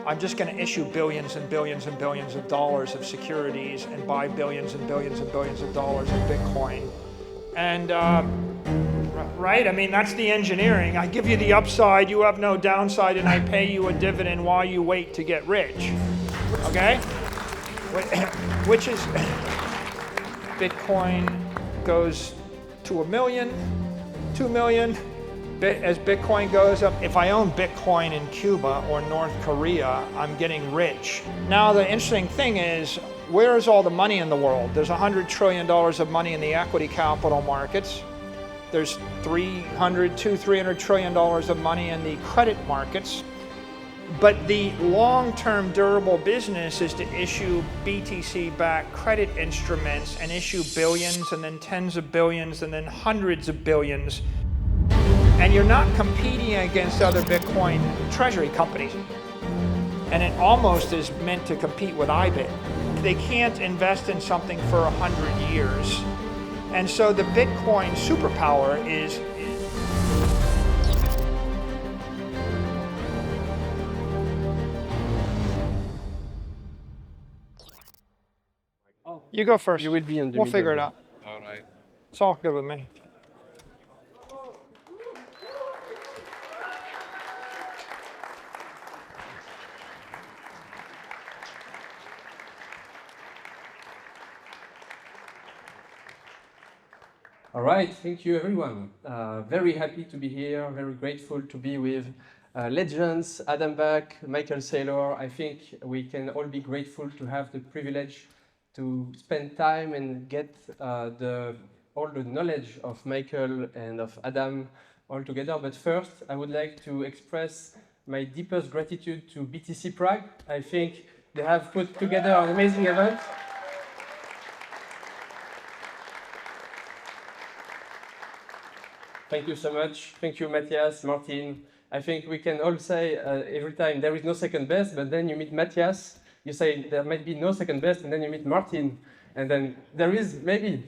I'm just going to issue billions and billions and billions of dollars of securities and buy billions and billions and billions of dollars of Bitcoin. And, right, I mean, that's the engineering. I give you the upside, you have no downside, and I pay you a dividend while you wait to get rich, okay? Which is, Bitcoin goes to $1 million, 2 million. As Bitcoin goes up, if I own Bitcoin in Cuba or North Korea, I'm getting rich. Now, the interesting thing is, where is all the money in the world? There's $100 trillion of money in the equity capital markets. There's $300 trillion of money in the credit markets. But the long-term durable business is to issue BTC-backed credit instruments and issue billions and then tens of billions and then hundreds of billions. And you're not competing against other Bitcoin treasury companies. And it almost is meant to compete with IBIT. They can't invest in something for 100 years. And so the Bitcoin superpower is you go first. You will be in the We'll figure it out. All right. It's all good with me. All right, thank you everyone. Very happy to be here, very grateful to be with legends, Adam Back, Michael Saylor. I think we can all be grateful to have the privilege to spend time and get all the knowledge of Michael and of Adam all together. But first, I would like to express my deepest gratitude to BTC Prague. I think they have put together an amazing event. Thank you so much. Thank you, Matthias, Martin. I think we can all say every time there is no second best, but then you meet Matthias, you say there might be no second best, and then you meet Martin, and then there is maybe.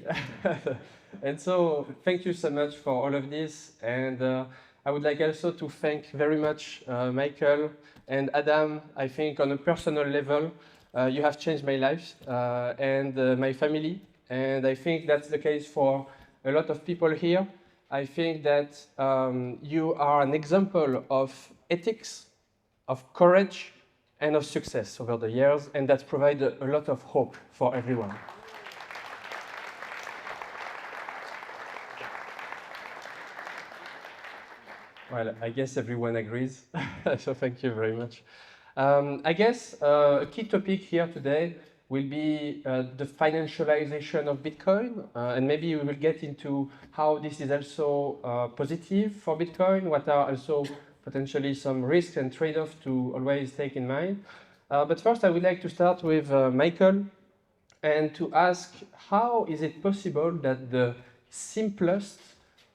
And so thank you so much for all of this. And I would like also to thank very much Michael and Adam. I think on a personal level, you have changed my life and my family. And I think that's the case for a lot of people here. I think that you are an example of ethics, of courage, and of success over the years, and that provides a lot of hope for everyone. Well, I guess everyone agrees, so thank you very much. I guess a key topic here today will be the financialization of Bitcoin, and maybe we will get into how this is also positive for Bitcoin, what are also potentially some risks and trade-offs to always take in mind. But first, I would like to start with Michael and to ask, how is it possible that the simplest,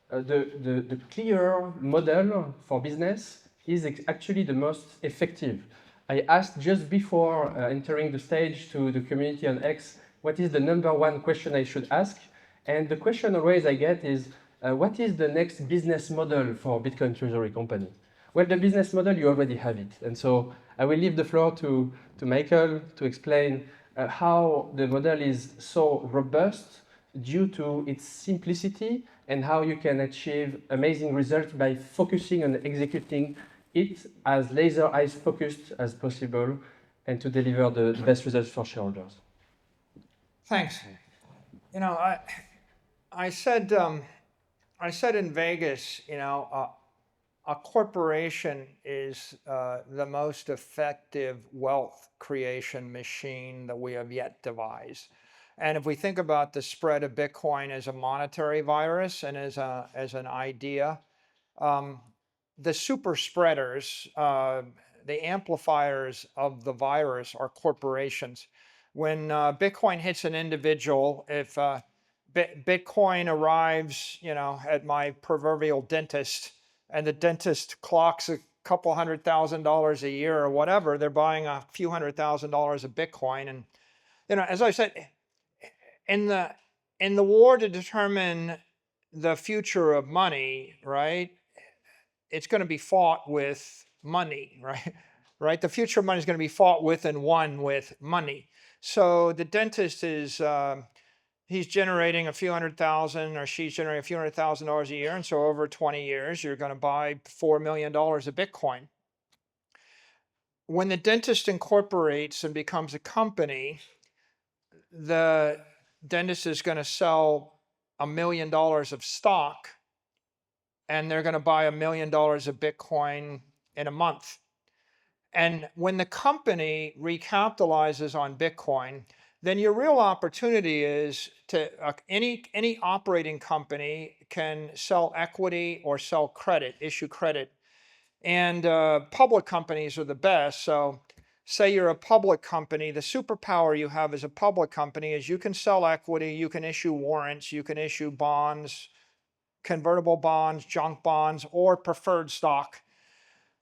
the clearer model for business is actually the most effective? I asked just before entering the stage to the community on X, what is the #1 question I should ask? And the question always I get is, what is the next business model for Bitcoin Treasury Company? Well, the business model, you already have it. And so I will leave the floor to Michael to explain how the model is so robust due to its simplicity and how you can achieve amazing results by focusing on executing it as laser eyes focused as possible and to deliver the best results for shareholders. Thanks. You know, I said in Vegas, you know, a corporation is the most effective wealth creation machine that we have yet devised. And if we think about the spread of Bitcoin as a monetary virus and as an idea, the super spreaders, the amplifiers of the virus are corporations. When Bitcoin hits an individual, if Bitcoin arrives, you know, at my proverbial dentist, and the dentist clocks a couple $100,000 a year or whatever, they're buying a few $100,000 of Bitcoin. And, you know, as I said, in the war to determine the future of money, right? It's going to be fought with money, right? right? The future money is going to be fought with and won with money. So the dentist is, he's generating a few $100,000 or she's generating a few $100,000 a year. And so over 20 years, you're going to buy $4 million of Bitcoin. When the dentist incorporates and becomes a company, the dentist is going to sell $1 million of stock, and they're going to buy $1 million of Bitcoin in a month. And when the company recapitalizes on Bitcoin, then your real opportunity is to any operating company can sell equity or sell credit, issue credit. And public companies are the best. So say you're a public company, the superpower you have as a public company is you can sell equity, you can issue warrants, you can issue bonds, convertible bonds, junk bonds, or preferred stock.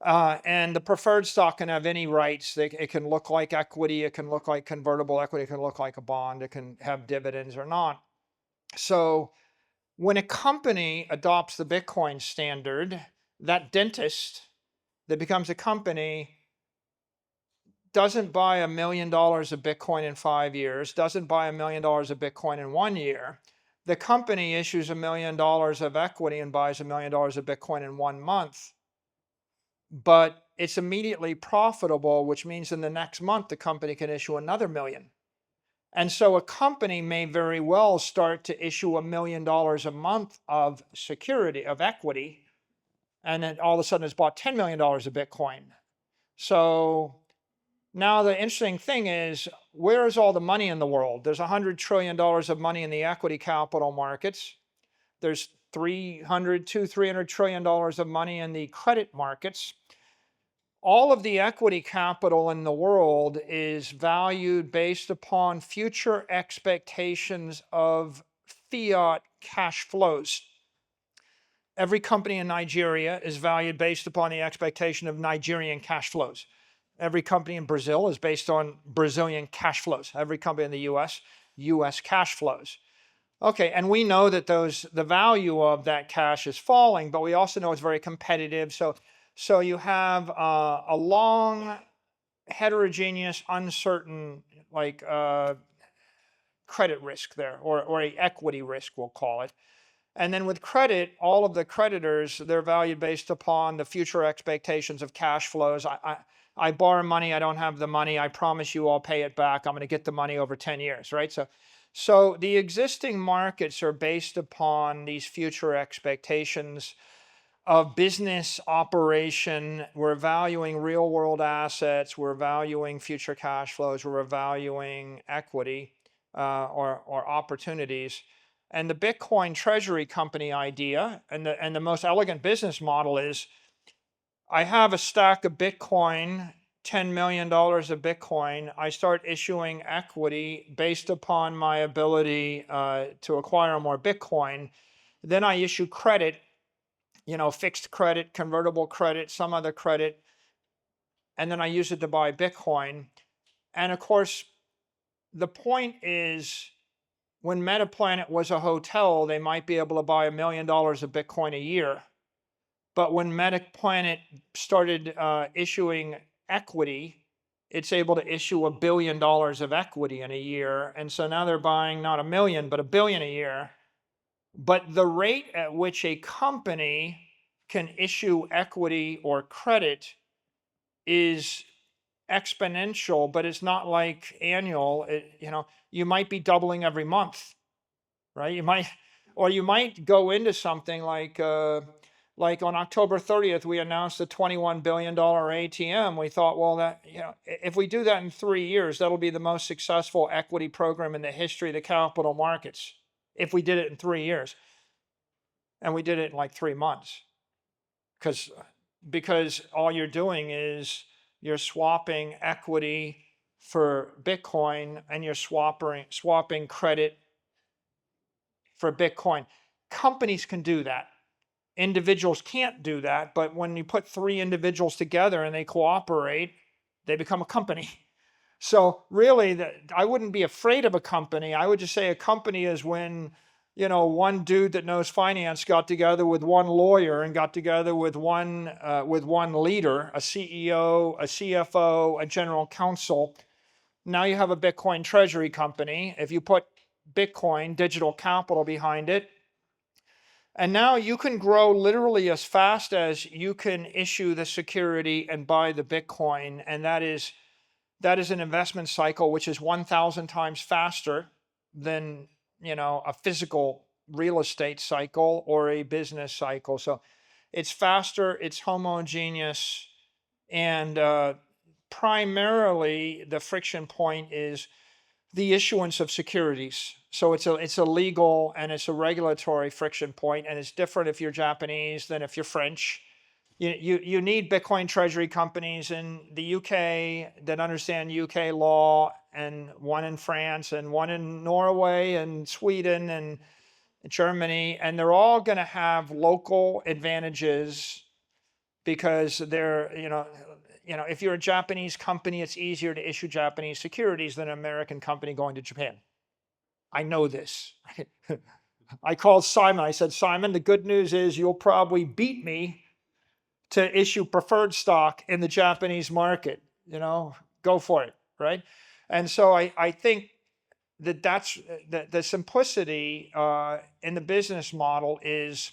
And the preferred stock can have any rights. It can look like equity, it can look like convertible equity, it can look like a bond, it can have dividends or not. So when a company adopts the Bitcoin standard, that dentist that becomes a company doesn't buy $1 million of Bitcoin in 5 years, doesn't buy $1 million of Bitcoin in 1 year. The company issues $1 million of equity and buys $1 million of Bitcoin in 1 month. But it's immediately profitable, which means in the next month, the company can issue another million. And so a company may very well start to issue $1 million a month of security, of equity, and then all of a sudden it's bought $10 million of Bitcoin. So now the interesting thing is, where is all the money in the world? There's $100 trillion of money in the equity capital markets. There's $300 trillion of money in the credit markets. All of the equity capital in the world is valued based upon future expectations of fiat cash flows. Every company in Nigeria is valued based upon the expectation of Nigerian cash flows. Every company in Brazil is based on Brazilian cash flows. Every company in the US, US cash flows. Okay, and we know that the value of that cash is falling, but we also know it's very competitive. So you have a long, heterogeneous, uncertain, like credit risk there, or a equity risk, we'll call it. And then with credit, all of the creditors, they're valued based upon the future expectations of cash flows. I borrow money, I don't have the money, I promise you I'll pay it back, I'm going to get the money over 10 years, right? So the existing markets are based upon these future expectations of business operation. We're valuing real world assets, we're valuing future cash flows, we're valuing equity or opportunities. And the Bitcoin treasury company idea and the most elegant business model is, I have a stack of Bitcoin, $10 million of Bitcoin. I start issuing equity based upon my ability to acquire more Bitcoin. Then I issue credit, fixed credit, convertible credit, some other credit, and then I use it to buy Bitcoin. And of course, the point is, when Metaplanet was a hotel, they might be able to buy $1 million of Bitcoin a year. But when Metaplanet started issuing equity, it's able to issue $1 billion of equity in a year. And so now they're buying not $1 million, but $1 billion a year. But the rate at which a company can issue equity or credit is exponential, but it's not like annual. You might be doubling every month, right? You might go into something like on October 30th, we announced a $21 billion ATM. We thought, well, if we do that in 3 years, that'll be the most successful equity program in the history of the capital markets, if we did it in 3 years. And we did it in like 3 months. Because all you're doing is you're swapping equity for Bitcoin, and you're swapping credit for Bitcoin. Companies can do that. Individuals can't do that, but when you put 3 individuals together and they cooperate, they become a company. So really, I wouldn't be afraid of a company. I would just say a company is when one dude that knows finance got together with one lawyer and got together with one leader, a CEO, a CFO, a general counsel. Now you have a Bitcoin treasury company. If you put Bitcoin digital capital behind it, and now you can grow literally as fast as you can issue the security and buy the Bitcoin, and that is an investment cycle which is 1,000 times faster than a physical real estate cycle or a business cycle. So it's faster, it's homogeneous, and primarily the friction point is the issuance of securities. So it's a legal and it's a regulatory friction point, and it's different if you're Japanese than if you're French. You need Bitcoin treasury companies in the UK that understand UK law, and one in France and one in Norway and Sweden and Germany, and they're all going to have local advantages because they're, if you're a Japanese company, it's easier to issue Japanese securities than an American company going to Japan. I know this. I called Simon. I said, Simon, the good news is you'll probably beat me to issue preferred stock in the Japanese market. Go for it, right? And so I think that's the simplicity in the business model is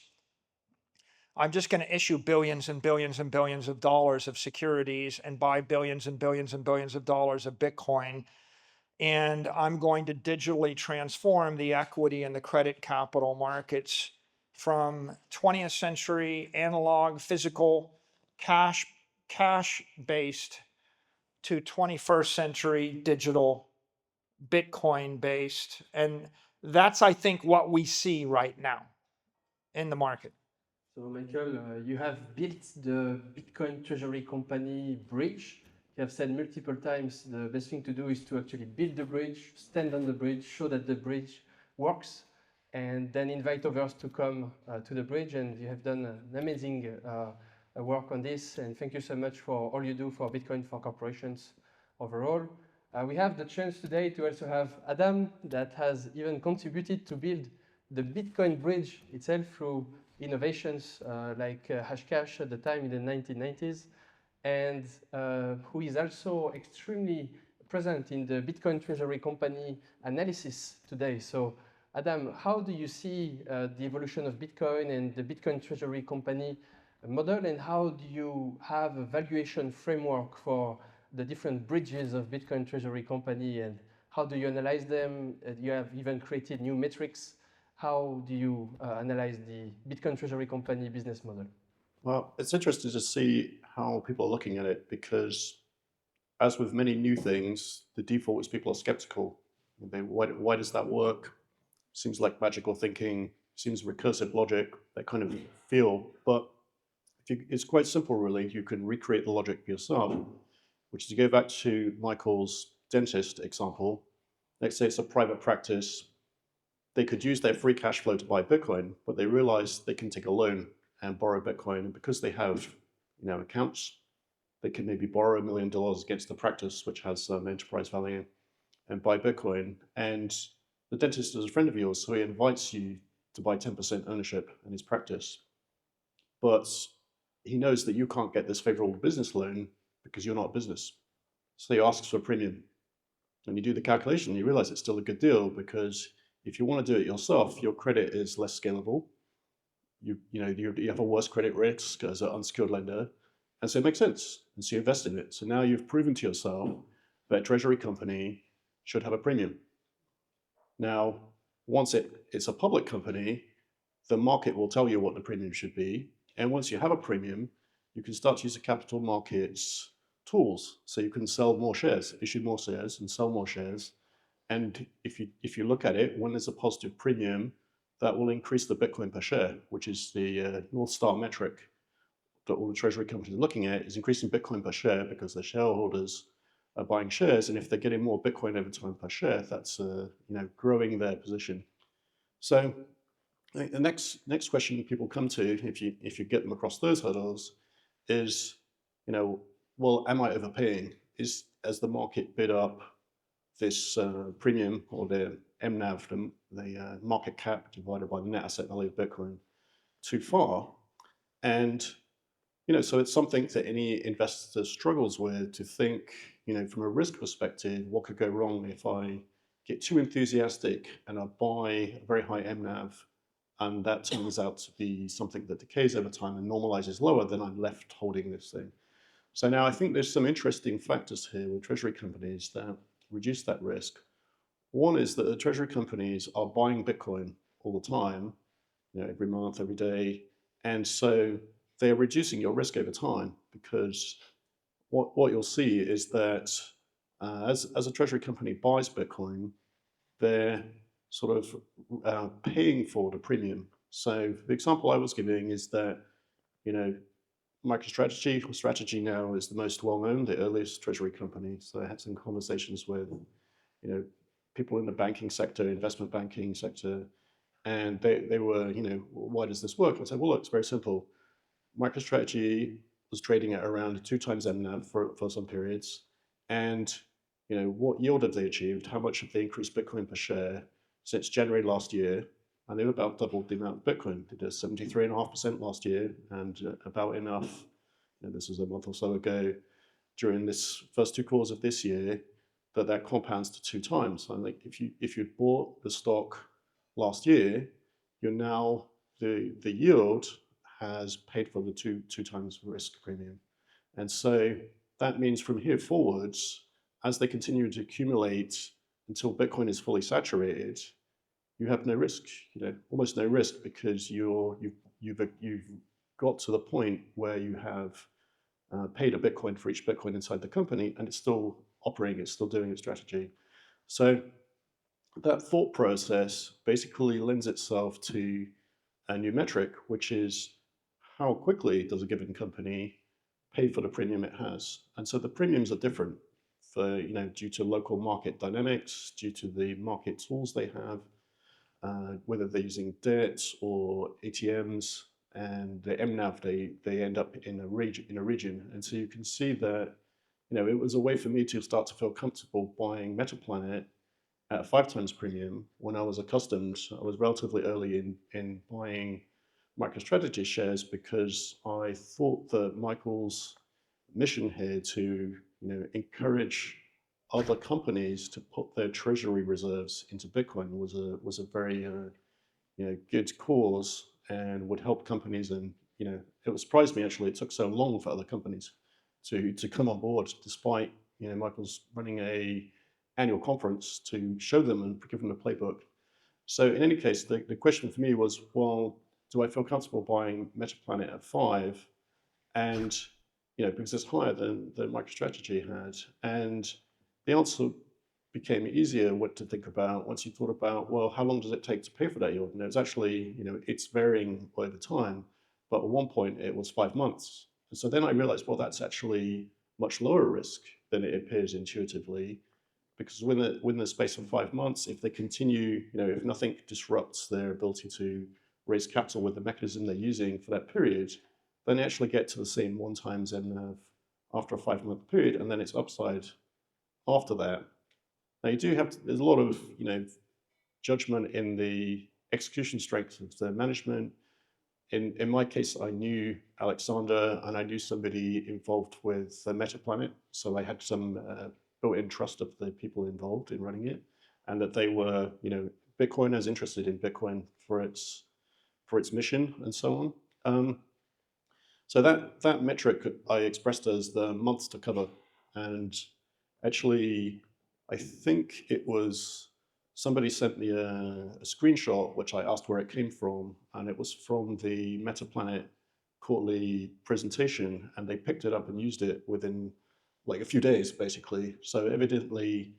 I'm just going to issue billions and billions and billions of dollars of securities and buy billions and billions and billions of dollars of Bitcoin. And I'm going to digitally transform the equity and the credit capital markets from 20th century analog physical cash based to 21st century digital Bitcoin based. And that's, I think, what we see right now in the market. So Michael, you have built the Bitcoin treasury company bridge. You have said multiple times the best thing to do is to actually build the bridge, stand on the bridge, show that the bridge works, and then invite others to come to the bridge. And you have done an amazing work on this. And thank you so much for all you do for Bitcoin for corporations overall. We have the chance today to also have Adam that has even contributed to build the Bitcoin bridge itself through innovations like Hashcash at the time in the 1990s, and who is also extremely present in the Bitcoin treasury company analysis today. So Adam, how do you see the evolution of Bitcoin and the Bitcoin treasury company model, and how do you have a valuation framework for the different bridges of Bitcoin treasury company, and how do you analyze them? You have even created new metrics. How do you analyze the Bitcoin treasury company business model? Well, it's interesting to see how people are looking at it, because as with many new things, the default is people are skeptical. Why does that work? Seems like magical thinking, seems recursive logic, that kind of feel. But it's quite simple, really. You can recreate the logic yourself, which is to go back to Michael's dentist example. Let's say it's a private practice. They could use their free cash flow to buy Bitcoin, but they realize they can take a loan and borrow Bitcoin. And because they have accounts, they can maybe borrow $1 million against the practice, which has some enterprise value, and buy Bitcoin. And the dentist is a friend of yours, so he invites you to buy 10% ownership in his practice. But he knows that you can't get this favorable business loan because you're not a business. So he asks for a premium. And you do the calculation, you realize it's still a good deal, because if you want to do it yourself, your credit is less scalable. You have a worse credit risk as an unsecured lender, and so it makes sense. And so you invest in it. So now you've proven to yourself that a treasury company should have a premium. Now, once it's a public company, the market will tell you what the premium should be. And once you have a premium, you can start to use the capital markets tools. So you can sell more shares, issue more shares, and sell more shares. And if you look at it, when there's a positive premium, that will increase the Bitcoin per share, which is the North Star metric that all the treasury companies are looking at, is increasing Bitcoin per share because the shareholders are buying shares, and if they're getting more Bitcoin over time per share, that's growing their position. So the next question people come to, if you get them across those hurdles, is well, am I overpaying? As the market bid up this premium, or MNAV, the market cap divided by the net asset value of Bitcoin, too far. And so it's something that any investor struggles with, to think, from a risk perspective, what could go wrong if I get too enthusiastic and I buy a very high MNAV, and that turns out to be something that decays over time and normalizes lower, then I'm left holding this thing. So now I think there's some interesting factors here with treasury companies that reduce that risk. One is that the treasury companies are buying Bitcoin all the time, every month, every day. And so they're reducing your risk over time, because what you'll see is that as a treasury company buys Bitcoin, they're sort of paying for the premium. So the example I was giving is that, MicroStrategy now is the most well-known, the earliest treasury company. So I had some conversations with, people in the banking sector, investment banking sector, and they were, why does this work? I said, well, look, it's very simple. MicroStrategy was trading at around 2 times MNAV for some periods. And, what yield have they achieved? How much have they increased Bitcoin per share since January last year? And they've about doubled the amount of Bitcoin. They did 73.5% last year, and about enough, this was a month or so ago, during this first 2 quarters of this year, that compounds to 2 times. So I think if you bought the stock last year, you're now, the yield has paid for the two times risk premium. And so that means from here forwards, as they continue to accumulate until Bitcoin is fully saturated, you have no risk, almost no risk, because you've got to the point where you have paid a Bitcoin for each Bitcoin inside the company, and it's still operating, it's still doing its strategy. So that thought process basically lends itself to a new metric, which is how quickly does a given company pay for the premium it has. And so the premiums are different for, due to local market dynamics, due to the market tools they have, whether they're using debt or ATMs, and the MNAV, they end up in a region. And so you can see that, it was a way for me to start to feel comfortable buying Metaplanet at a 5 times premium when I was relatively early in buying MicroStrategy shares, because I thought that Michael's mission here to, encourage other companies to put their treasury reserves into Bitcoin was a very good cause, and would help companies. And it surprised me, actually, it took so long for other companies to come on board, despite Michael's running a annual conference to show them and give them a playbook. So in any case, the question for me was, well, do I feel comfortable buying Metaplanet at 5? And because it's higher than MicroStrategy had. And the answer became easier what to think about once you thought about, well, how long does it take to pay for that yield? And it's actually, it's varying over time, but at one point it was 5 months. And so then I realized, well, that's actually much lower risk than it appears intuitively, because within the space of 5 months, if they continue, if nothing disrupts their ability to raise capital with the mechanism they're using for that period, then they actually get to the same 1 times MNAV after a 5-month period, and then it's upside after that. Now you do there's a lot of judgment in the execution strength of the management. In my case, I knew Alexandre, and I knew somebody involved with Metaplanet, so I had some built-in trust of the people involved in running it, and that they were, Bitcoiners interested in Bitcoin for its mission and so on. So that metric I expressed as the months to cover, and actually, I think it was somebody sent me a screenshot, which I asked where it came from, and it was from the Metaplanet quarterly presentation, and they picked it up and used it within like a few days, basically. So evidently,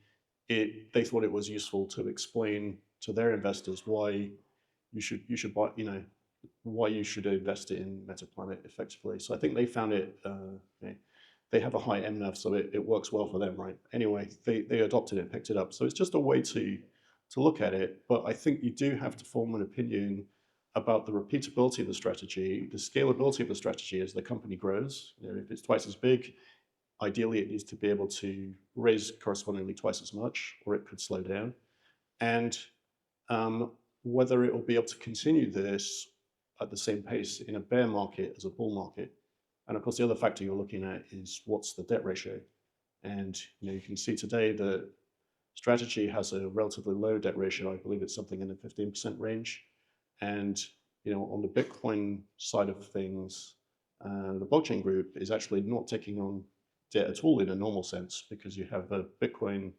they thought it was useful to explain to their investors why you should buy, why you should invest in Metaplanet effectively. So I think they found it. They have a high MNAV, so it works well for them, right? Anyway, they adopted it, picked it up. So it's just a way to look at it. But I think you do have to form an opinion about the repeatability of the strategy, the scalability of the strategy as the company grows. If it's twice as big, ideally it needs to be able to raise correspondingly twice as much, or it could slow down. and whether it will be able to continue this at the same pace in a bear market as a bull market. And of course, the other factor you're looking at is what's the debt ratio. And you can see today that Strategy has a relatively low debt ratio. I believe it's something in the 15% range. And on the Bitcoin side of things, the blockchain group is actually not taking on debt at all in a normal sense, because you have a Bitcoin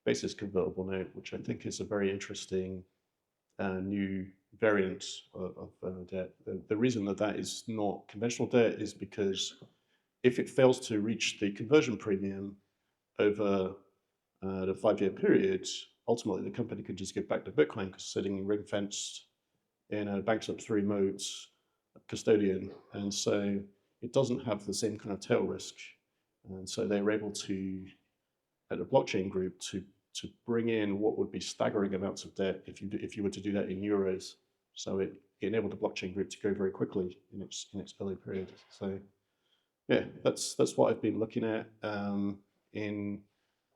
basis convertible note, which I think is a very interesting new variant of debt. The reason that is not conventional debt is because if it fails to reach the conversion premium over the 5-year period, ultimately the company could just give back to Bitcoin because sitting ring fenced in a bankrupt remote custodian, and so it doesn't have the same kind of tail risk. And so they were able to, at the blockchain group, to bring in what would be staggering amounts of debt if you were to do that in euros. So it enabled the blockchain group to go very quickly in its early period. So yeah, that's what I've been looking at in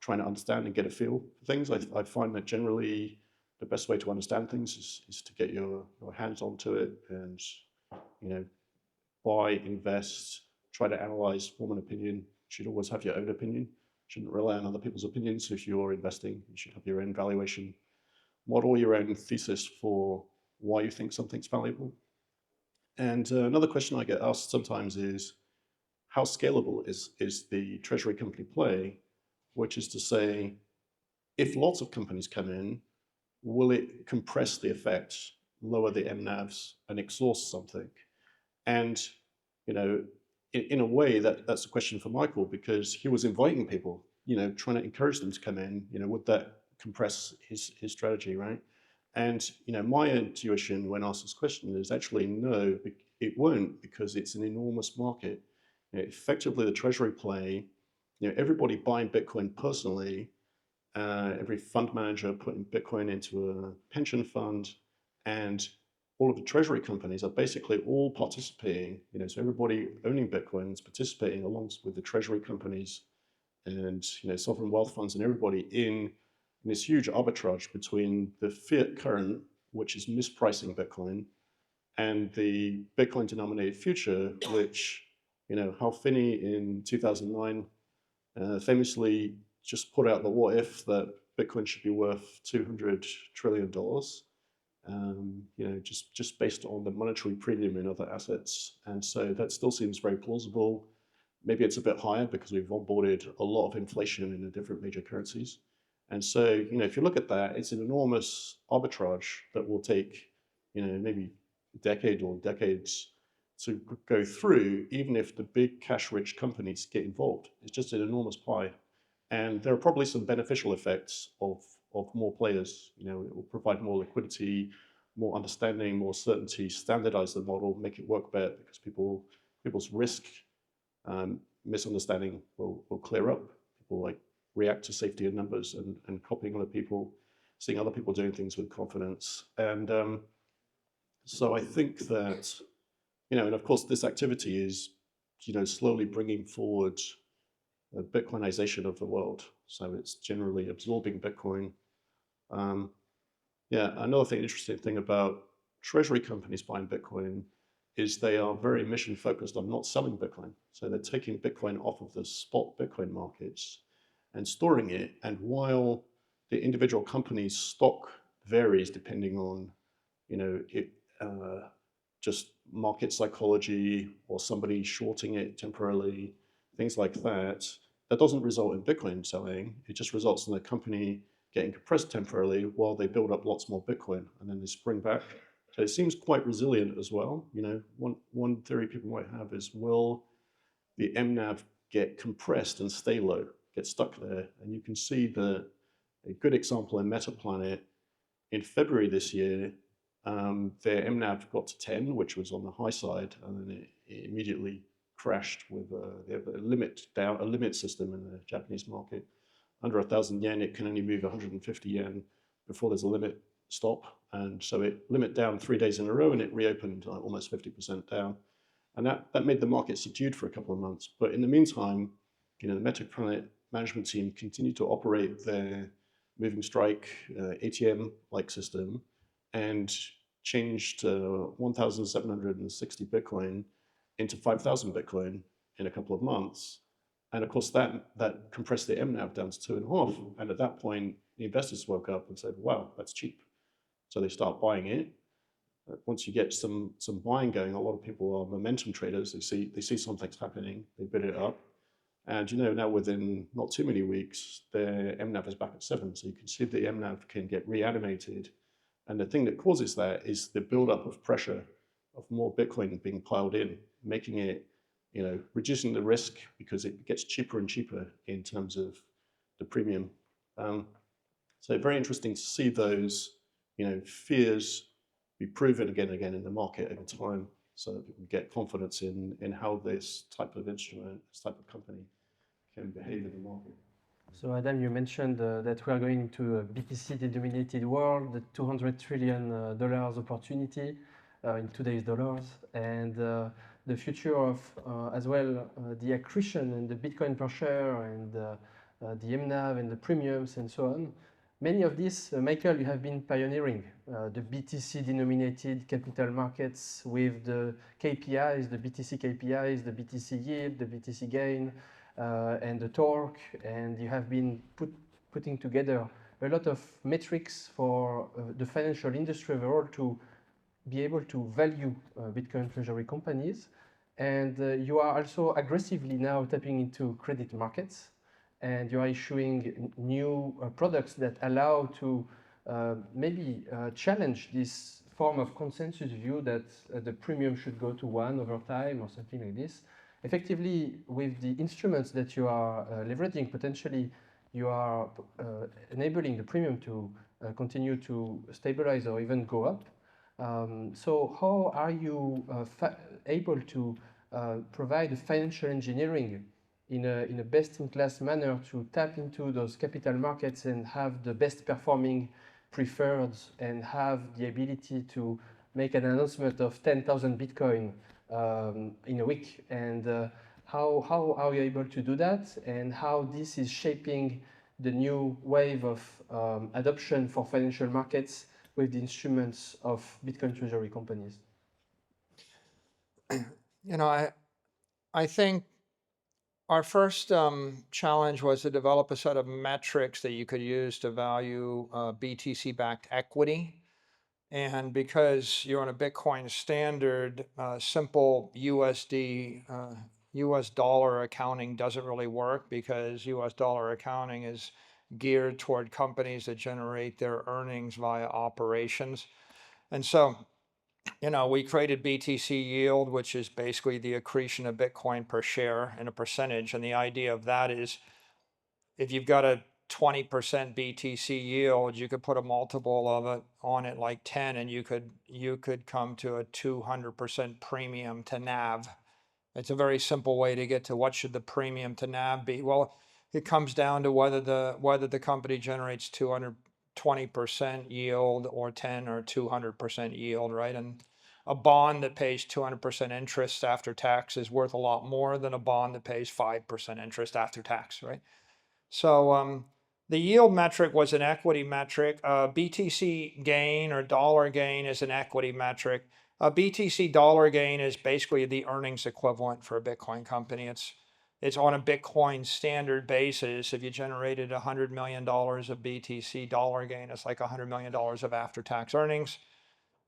trying to understand and get a feel for things. I find that generally the best way to understand things is to get your hands onto it and buy, invest, try to analyze, form an opinion. You should always have your own opinion. You shouldn't rely on other people's opinions. If you're investing, you should have your own valuation model, your own thesis for why you think something's valuable. And another question I get asked sometimes is, how scalable is the treasury company play? Which is to say, if lots of companies come in, will it compress the effects, lower the MNAVs, and exhaust something? And in a way, that's a question for Michael, because he was inviting people, trying to encourage them to come in. Would that compress his strategy, right? And my intuition when asked this question is actually no, it won't, because it's an enormous market. Effectively, the treasury play, everybody buying Bitcoin personally, every fund manager putting Bitcoin into a pension fund, and all of the treasury companies are basically all participating. So everybody owning Bitcoin is participating along with the treasury companies and sovereign wealth funds and everybody in this huge arbitrage between the fiat current, which is mispricing Bitcoin, and the Bitcoin denominated future, which Hal Finney in 2009 famously just put out the what if that Bitcoin should be worth $200 trillion, just based on the monetary premium in other assets. And so that still seems very plausible. Maybe it's a bit higher because we've onboarded a lot of inflation in the different major currencies. And so, if you look at that, it's an enormous arbitrage that will take, maybe a decade or decades to go through, even if the big cash-rich companies get involved. It's just an enormous pie. And there are probably some beneficial effects of more players. It will provide more liquidity, more understanding, more certainty, standardize the model, make it work better, because people's risk misunderstanding will clear up. People react to safety in numbers and copying other people, seeing other people doing things with confidence. And so I think that, and of course this activity is, slowly bringing forward the Bitcoinization of the world. So it's generally absorbing Bitcoin. Another interesting thing about treasury companies buying Bitcoin is they are very mission focused on not selling Bitcoin. So they're taking Bitcoin off of the spot Bitcoin markets and storing it. And while the individual company's stock varies depending on, just market psychology or somebody shorting it temporarily, things like that, that doesn't result in Bitcoin selling. It just results in the company getting compressed temporarily while they build up lots more Bitcoin, and then they spring back. So it seems quite resilient as well. One theory people might have is, will the MNAV get compressed and stay low, get stuck there? And you can see that a good example in MetaPlanet in February this year, their MNAV got to 10, which was on the high side, and then it immediately crashed with they have a limit system in the Japanese market. Under 1,000 yen, it can only move 150 yen before there's a limit stop. And so it limit down 3 days in a row, and it reopened almost 50% down. And that made the market subdued for a couple of months. But in the meantime, the MetaPlanet management team continued to operate their moving strike ATM-like system and changed 1,760 Bitcoin into 5,000 Bitcoin in a couple of months. And of course, that compressed the MNAV down to 2.5. And at that point, the investors woke up and said, wow, that's cheap. So they start buying it. Once you get some buying going, a lot of people are momentum traders. They see something's happening, they bid it up. And now within not too many weeks, their MNAV is back at 7. So you can see the MNAV can get reanimated. And the thing that causes that is the buildup of pressure of more Bitcoin being piled in, making it, reducing the risk because it gets cheaper and cheaper in terms of the premium. So very interesting to see those, fears be proven again and again in the market over time, so that people get confidence in how this type of instrument, this type of company can behave in the market. So Adam, you mentioned that we are going into a BTC-denominated world, the $200 trillion opportunity in today's dollars, and the future of as well the accretion and the Bitcoin per share and the MNAV and the premiums and so on. Many of these, Michael, you have been pioneering the BTC-denominated capital markets with the KPIs, the BTC KPIs, the BTC yield, the BTC gain, and the torque, and you have been putting together a lot of metrics for the financial industry overall to be able to value Bitcoin treasury companies. And you are also aggressively now tapping into credit markets, and you are issuing new products that allow to maybe challenge this form of consensus view that the premium should go to 1 over time or something like this. Effectively, with the instruments that you are leveraging, potentially you are enabling the premium to continue to stabilize or even go up. So how are you able to provide financial engineering in a best-in-class manner to tap into those capital markets and have the best performing preferreds and have the ability to make an announcement of 10,000 Bitcoin in a week? And how are you able to do that, and how this is shaping the new wave of adoption for financial markets with the instruments of Bitcoin treasury companies? I think our first challenge was to develop a set of metrics that you could use to value BTC-backed equity. And because you're on a Bitcoin standard, simple US dollar accounting doesn't really work, because US dollar accounting is geared toward companies that generate their earnings via operations. And so, we created BTC yield, which is basically the accretion of Bitcoin per share in a percentage. And the idea of that is, if you've got a 20% BTC yield, you could put a multiple of it on it like 10, and you could come to a 200% premium to NAV. It's a very simple way to get to what should the premium to NAV be. Well, it comes down to whether the company generates 220% yield or 10 or 200% yield, right? And a bond that pays 200% interest after tax is worth a lot more than a bond that pays 5% interest after tax, right? So the yield metric was an equity metric. BTC gain or dollar gain is an equity metric. BTC dollar gain is basically the earnings equivalent for a Bitcoin company. It's on a Bitcoin standard basis. If you generated $100 million of BTC dollar gain, it's like $100 million of after-tax earnings.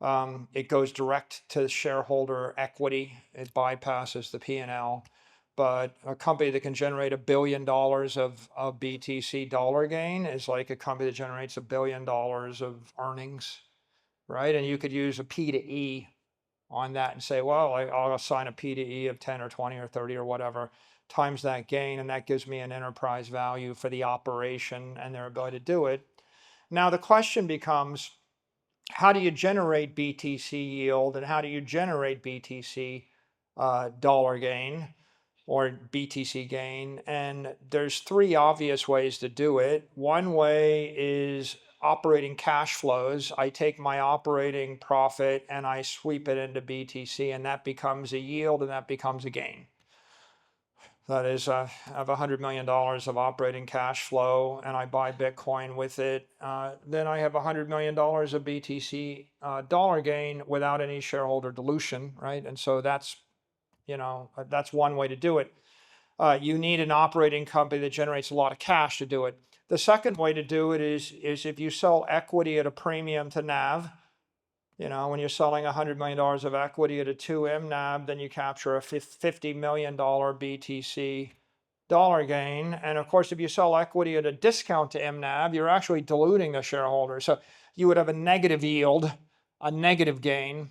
It goes direct to shareholder equity. It bypasses the P&L. But a company that can generate $1 billion of BTC dollar gain is like a company that generates $1 billion of earnings, right? And you could use a P to E on that and say, well, I'll assign a P to E of 10 or 20 or 30 or whatever times that gain, and that gives me an enterprise value for the operation and their ability to do it. Now the question becomes, how do you generate BTC yield, and how do you generate BTC dollar gain or BTC gain? And there's 3 obvious ways to do it. One way is operating cash flows. I take my operating profit and I sweep it into BTC, and that becomes a yield and that becomes a gain. That is, I have $100 million of operating cash flow and I buy Bitcoin with it. Then I have $100 million of BTC dollar gain without any shareholder dilution, right? And so that's, that's one way to do it. You need an operating company that generates a lot of cash to do it. The second way to do it is if you sell equity at a premium to NAV. When you're selling $100 million of equity at a 2M NAV, then you capture a $50 million BTC dollar gain. And of course, if you sell equity at a discount to MNAV, you're actually diluting the shareholder. So you would have a negative yield, a negative gain.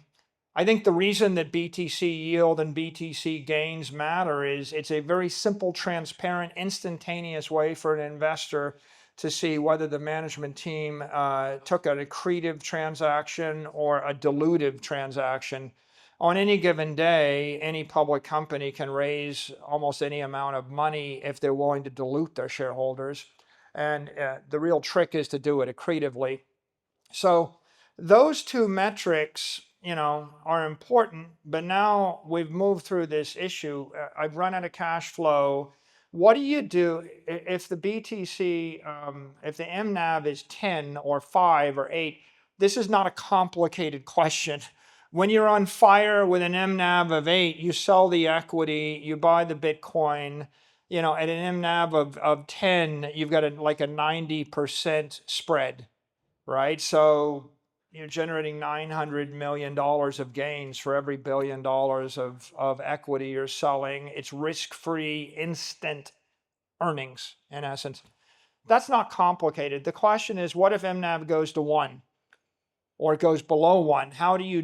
I think the reason that BTC yield and BTC gains matter is it's a very simple, transparent, instantaneous way for an investor to see whether the management team took an accretive transaction or a dilutive transaction. On any given day, any public company can raise almost any amount of money if they're willing to dilute their shareholders. And the real trick is to do it accretively. So those two metrics, are important, but now we've moved through this issue. I've run out of cash flow. What do you do if the BTC, if the MNAV is 10 or 5 or 8? This is not a complicated question. When you're on fire with an MNAV of 8, you sell the equity, you buy the Bitcoin, at an MNAV of 10, you've got like a 90% spread, right? So you're generating $900 million of gains for every $1 billion of equity you're selling. It's risk-free, instant earnings, in essence. That's not complicated. The question is, what if MNAV goes to 1? Or it goes below 1? How do you,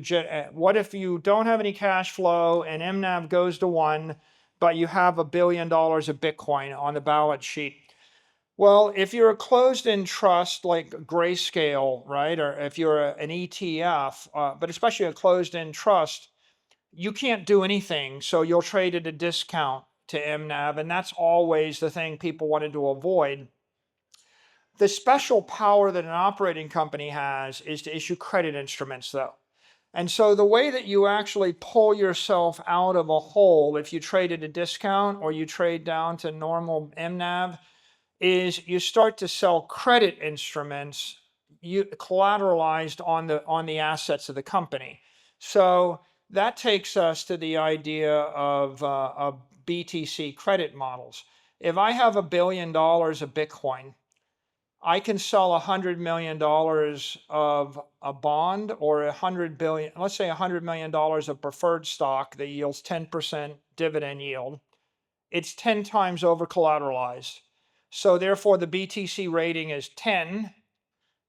what if you don't have any cash flow and MNAV goes to 1, but you have $1 billion of Bitcoin on the balance sheet? Well, if you're a closed-end trust like Grayscale, right, or if you're an ETF, but especially a closed-end trust, you can't do anything, so you'll trade at a discount to MNAV, and that's always the thing people wanted to avoid. The special power that an operating company has is to issue credit instruments, though. And so the way that you actually pull yourself out of a hole if you trade at a discount or you trade down to normal MNAV is you start to sell credit instruments collateralized on the assets of the company. So that takes us to the idea of BTC credit models. If I have $1 billion of Bitcoin, I can sell $100 million of a bond or let's say $100 million of preferred stock that yields 10% dividend yield. It's 10 times over collateralized. So therefore the BTC rating is 10.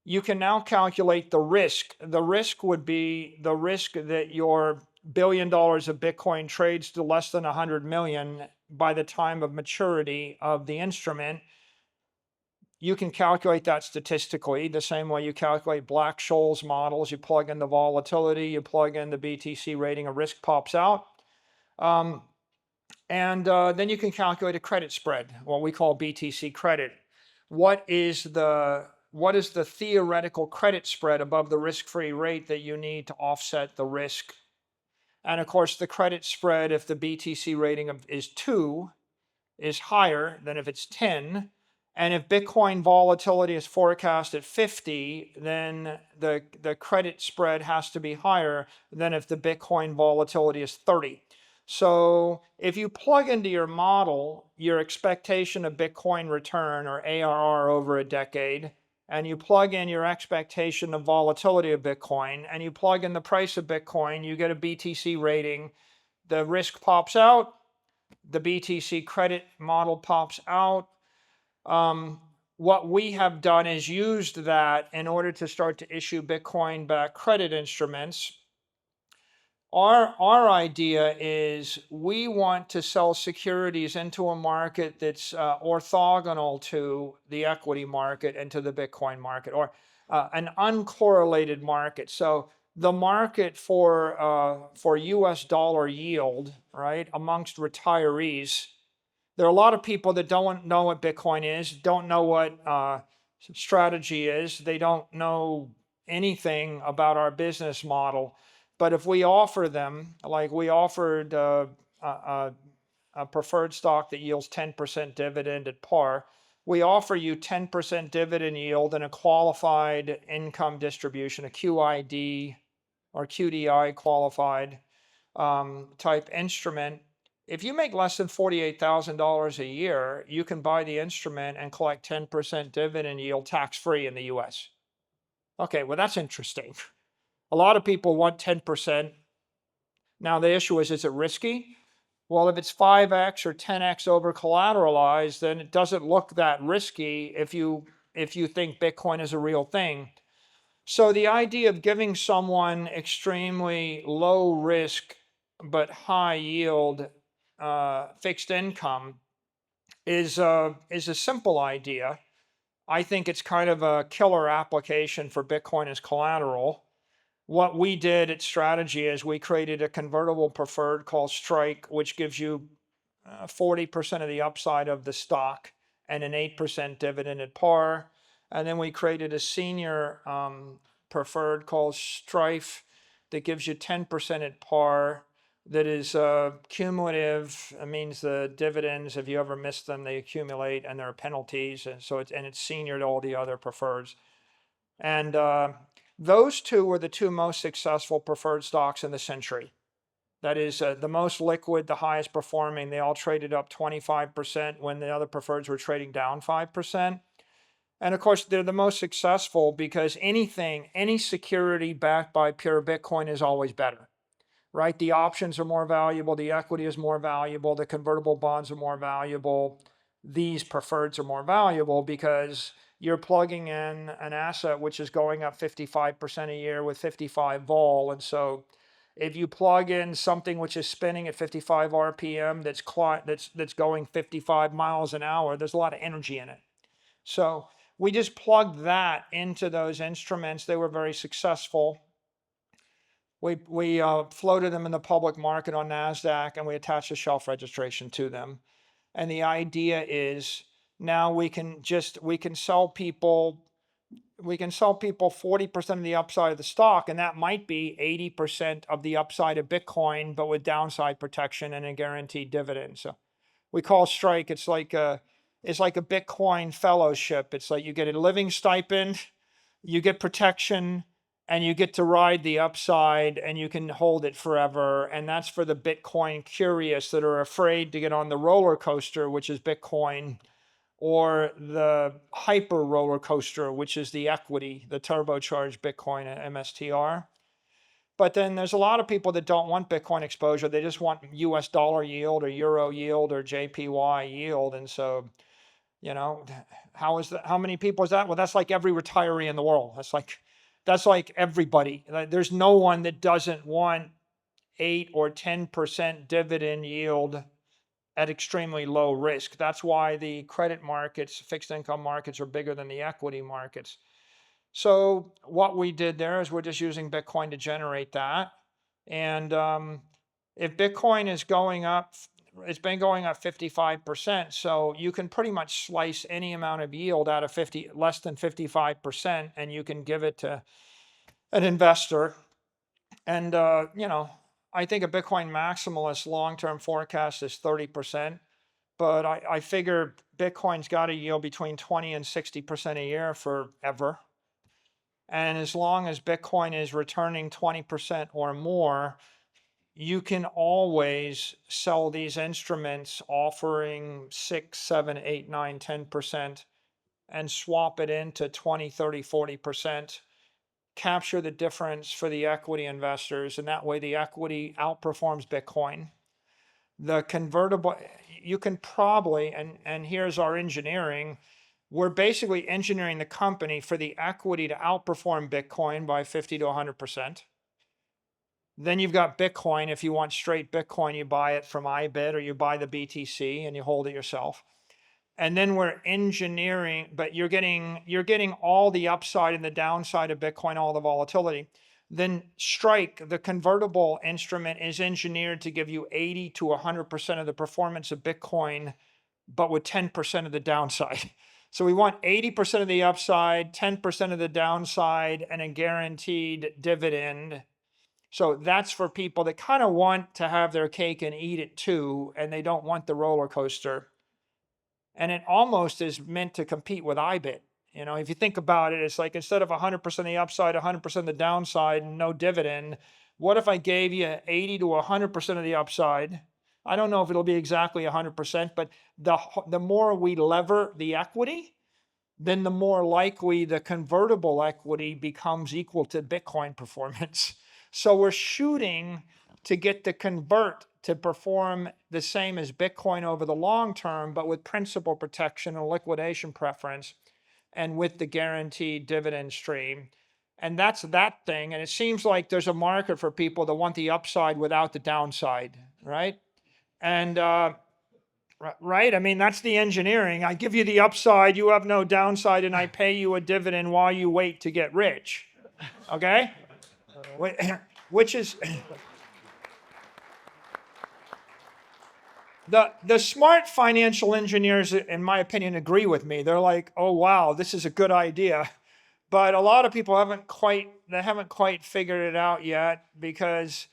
You can now calculate the risk. The risk would be the risk that your $1 billion of Bitcoin trades to less than 100 million by the time of maturity of the instrument. You can calculate that statistically the same way you calculate Black-Scholes models. You plug in the volatility, you plug in the BTC rating, a risk pops out. And then you can calculate a credit spread, what we call BTC credit. What is the theoretical credit spread above the risk-free rate that you need to offset the risk? And of course, the credit spread, if the BTC rating is 2, is higher than if it's 10. And if Bitcoin volatility is forecast at 50, then the credit spread has to be higher than if the Bitcoin volatility is 30. So if you plug into your model your expectation of Bitcoin return or ARR over a decade, and you plug in your expectation of volatility of Bitcoin, and you plug in the price of Bitcoin, you get a BTC rating. The risk pops out. The BTC credit model pops out. What we have done is used that in order to start to issue Bitcoin-backed credit instruments. Our idea is we want to sell securities into a market that's orthogonal to the equity market and to the Bitcoin market, or an uncorrelated market. So the market for US dollar yield, right, amongst retirees, there are a lot of people that don't know what Bitcoin is, don't know what strategy is, they don't know anything about our business model. But if we offer them, like we offered a preferred stock that yields 10% dividend at par. We offer you 10% dividend yield and a qualified income distribution, a QID or QDI qualified type instrument. If you make less than $48,000 a year, you can buy the instrument and collect 10% dividend yield tax-free in the US. Okay, well, that's interesting. A lot of people want 10%. Now, the issue is it risky? Well, if it's 5x or 10x over collateralized, then it doesn't look that risky if you think Bitcoin is a real thing. So the idea of giving someone extremely low risk but high yield fixed income is a simple idea. I think it's kind of a killer application for Bitcoin as collateral. What we did at Strategy is we created a convertible preferred called Strike, which gives you 40% of the upside of the stock and an 8% dividend at par. And then we created a senior preferred called Strife that gives you 10% at par. That is cumulative. It means the dividends, if you ever miss them, they accumulate and there are penalties. And so it's senior to all the other preferreds. And those two were the two most successful preferred stocks in the century. That is the most liquid, the highest performing. They all traded up 25% when the other preferreds were trading down 5%. And of course, they're the most successful because any security backed by pure Bitcoin is always better, right? The options are more valuable. The equity is more valuable. The convertible bonds are more valuable. These preferreds are more valuable because you're plugging in an asset which is going up 55% a year with 55 vol. And so if you plug in something which is spinning at 55 RPM that's going 55 miles an hour, there's a lot of energy in it. So we just plugged that into those instruments. They were very successful. We floated them in the public market on NASDAQ and we attached a shelf registration to them. And the idea is now we can sell people 40% of the upside of the stock, and that might be 80% of the upside of Bitcoin, but with downside protection and a guaranteed dividend. So we call Strike, it's like a Bitcoin fellowship. It's like you get a living stipend, you get protection, and you get to ride the upside and you can hold it forever. And that's for the Bitcoin curious that are afraid to get on the roller coaster, which is Bitcoin, or the hyper roller coaster, which is the equity, the turbocharged Bitcoin and MSTR. But then there's a lot of people that don't want Bitcoin exposure. They just want US dollar yield or euro yield or JPY yield. And so, how many people is that? Well, that's like every retiree in the world. That's like everybody. There's no one that doesn't want 8 or 10% dividend yield at extremely low risk. That's why the credit markets, fixed income markets are bigger than the equity markets. So what we did there is we're just using Bitcoin to generate that. And if Bitcoin is going up, it's been going up 55%. So you can pretty much slice any amount of yield out of less than 55%, and you can give it to an investor. And, I think a Bitcoin maximalist long-term forecast is 30%, but I figure Bitcoin's got to yield between 20 and 60% a year forever. And as long as Bitcoin is returning 20% or more, you can always sell these instruments offering 6, 7, 8, 9, 10% and swap it into 20, 30, 40%. Capture the difference for the equity investors, and that way the equity outperforms Bitcoin. The convertible, you can probably, and here's our engineering, we're basically engineering the company for the equity to outperform Bitcoin by 50 to 100%. Then you've got Bitcoin. If you want straight Bitcoin, you buy it from iBit or you buy the BTC and you hold it yourself. And then we're engineering, but you're getting all the upside and the downside of Bitcoin, all the volatility. Then Strike, the convertible instrument, is engineered to give you 80 to 100% of the performance of Bitcoin, but with 10% of the downside. So we want 80% of the upside, 10% of the downside, and a guaranteed dividend. So that's for people that kind of want to have their cake and eat it too, and they don't want the roller coaster. And it almost is meant to compete with IBIT. If you think about it, it's like instead of 100% of the upside, 100% of the downside, and no dividend, what if I gave you 80 to 100% of the upside? I don't know if it'll be exactly 100%, but the more we lever the equity, then the more likely the convertible equity becomes equal to Bitcoin performance. So we're shooting to get the convert to perform the same as Bitcoin over the long term, but with principal protection and liquidation preference and with the guaranteed dividend stream. And that's that thing. And it seems like there's a market for people that want the upside without the downside, right? And right? I mean, that's the engineering. I give you the upside, you have no downside, and I pay you a dividend while you wait to get rich. Okay? Which is the smart financial engineers, in my opinion, agree with me. They're like, oh wow, this is a good idea. But a lot of people haven't quite figured it out yet because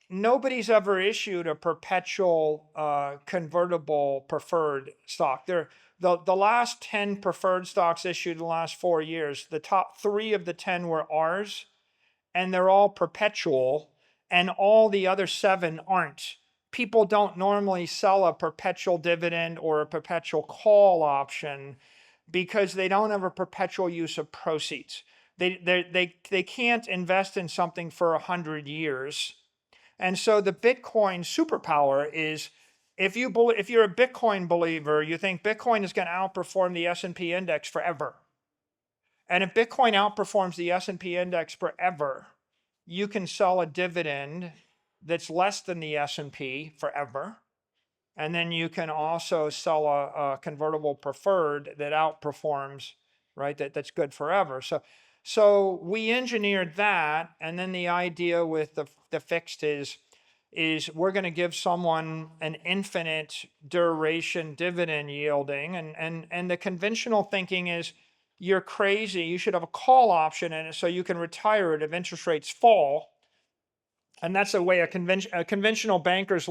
nobody's ever issued a perpetual convertible preferred stock. The last 10 preferred stocks issued in the last 4 years, the top 3 of the 10 were ours, and they're all perpetual, and all the other 7 aren't. People don't normally sell a perpetual dividend or a perpetual call option because they don't have a perpetual use of proceeds. They can't invest in something for 100 years. And so the Bitcoin superpower is if you're a Bitcoin believer, you think Bitcoin is going to outperform the S&P index forever. And if Bitcoin outperforms the S&P index forever, you can sell a dividend that's less than the S&P forever. And then you can also sell a convertible preferred that outperforms, right? That's good forever. So we engineered that, and then the idea with the fixed is we're going to give someone an infinite duration dividend yielding, and the conventional thinking is you're crazy. You should have a call option in it so you can retire it if interest rates fall. And that's the way a conventional bankers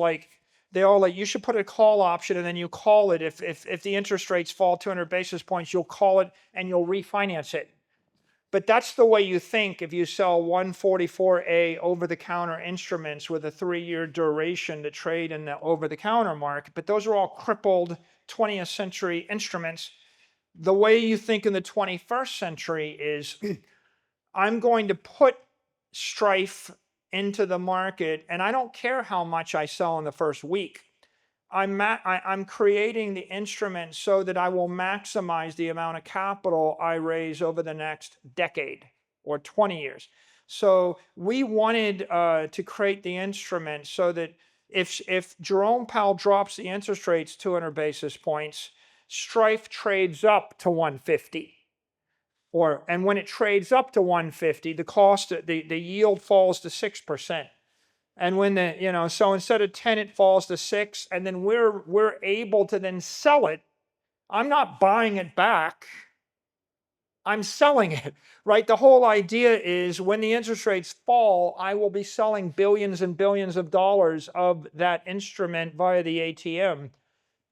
they all you should put a call option and then you call it if the interest rates fall 200 basis points, you'll call it and you'll refinance it. But that's the way you think if you sell 144A over-the-counter instruments with a 3-year duration to trade in the over-the-counter market. But those are all crippled 20th century instruments. The way you think in the 21st century is I'm going to put Strife into the market, and I don't care how much I sell in the first week. I'm creating the instrument so that I will maximize the amount of capital I raise over the next decade or 20 years. So we wanted to create the instrument so that if Jerome Powell drops the interest rates 200 basis points, Strife trades up to 150. And when it trades up to 150, the yield falls to 6%. And when so instead of 10, it falls to 6, and then we're able to then sell it. I'm not buying it back. I'm selling it, right? The whole idea is when the interest rates fall, I will be selling billions and billions of dollars of that instrument via the ATM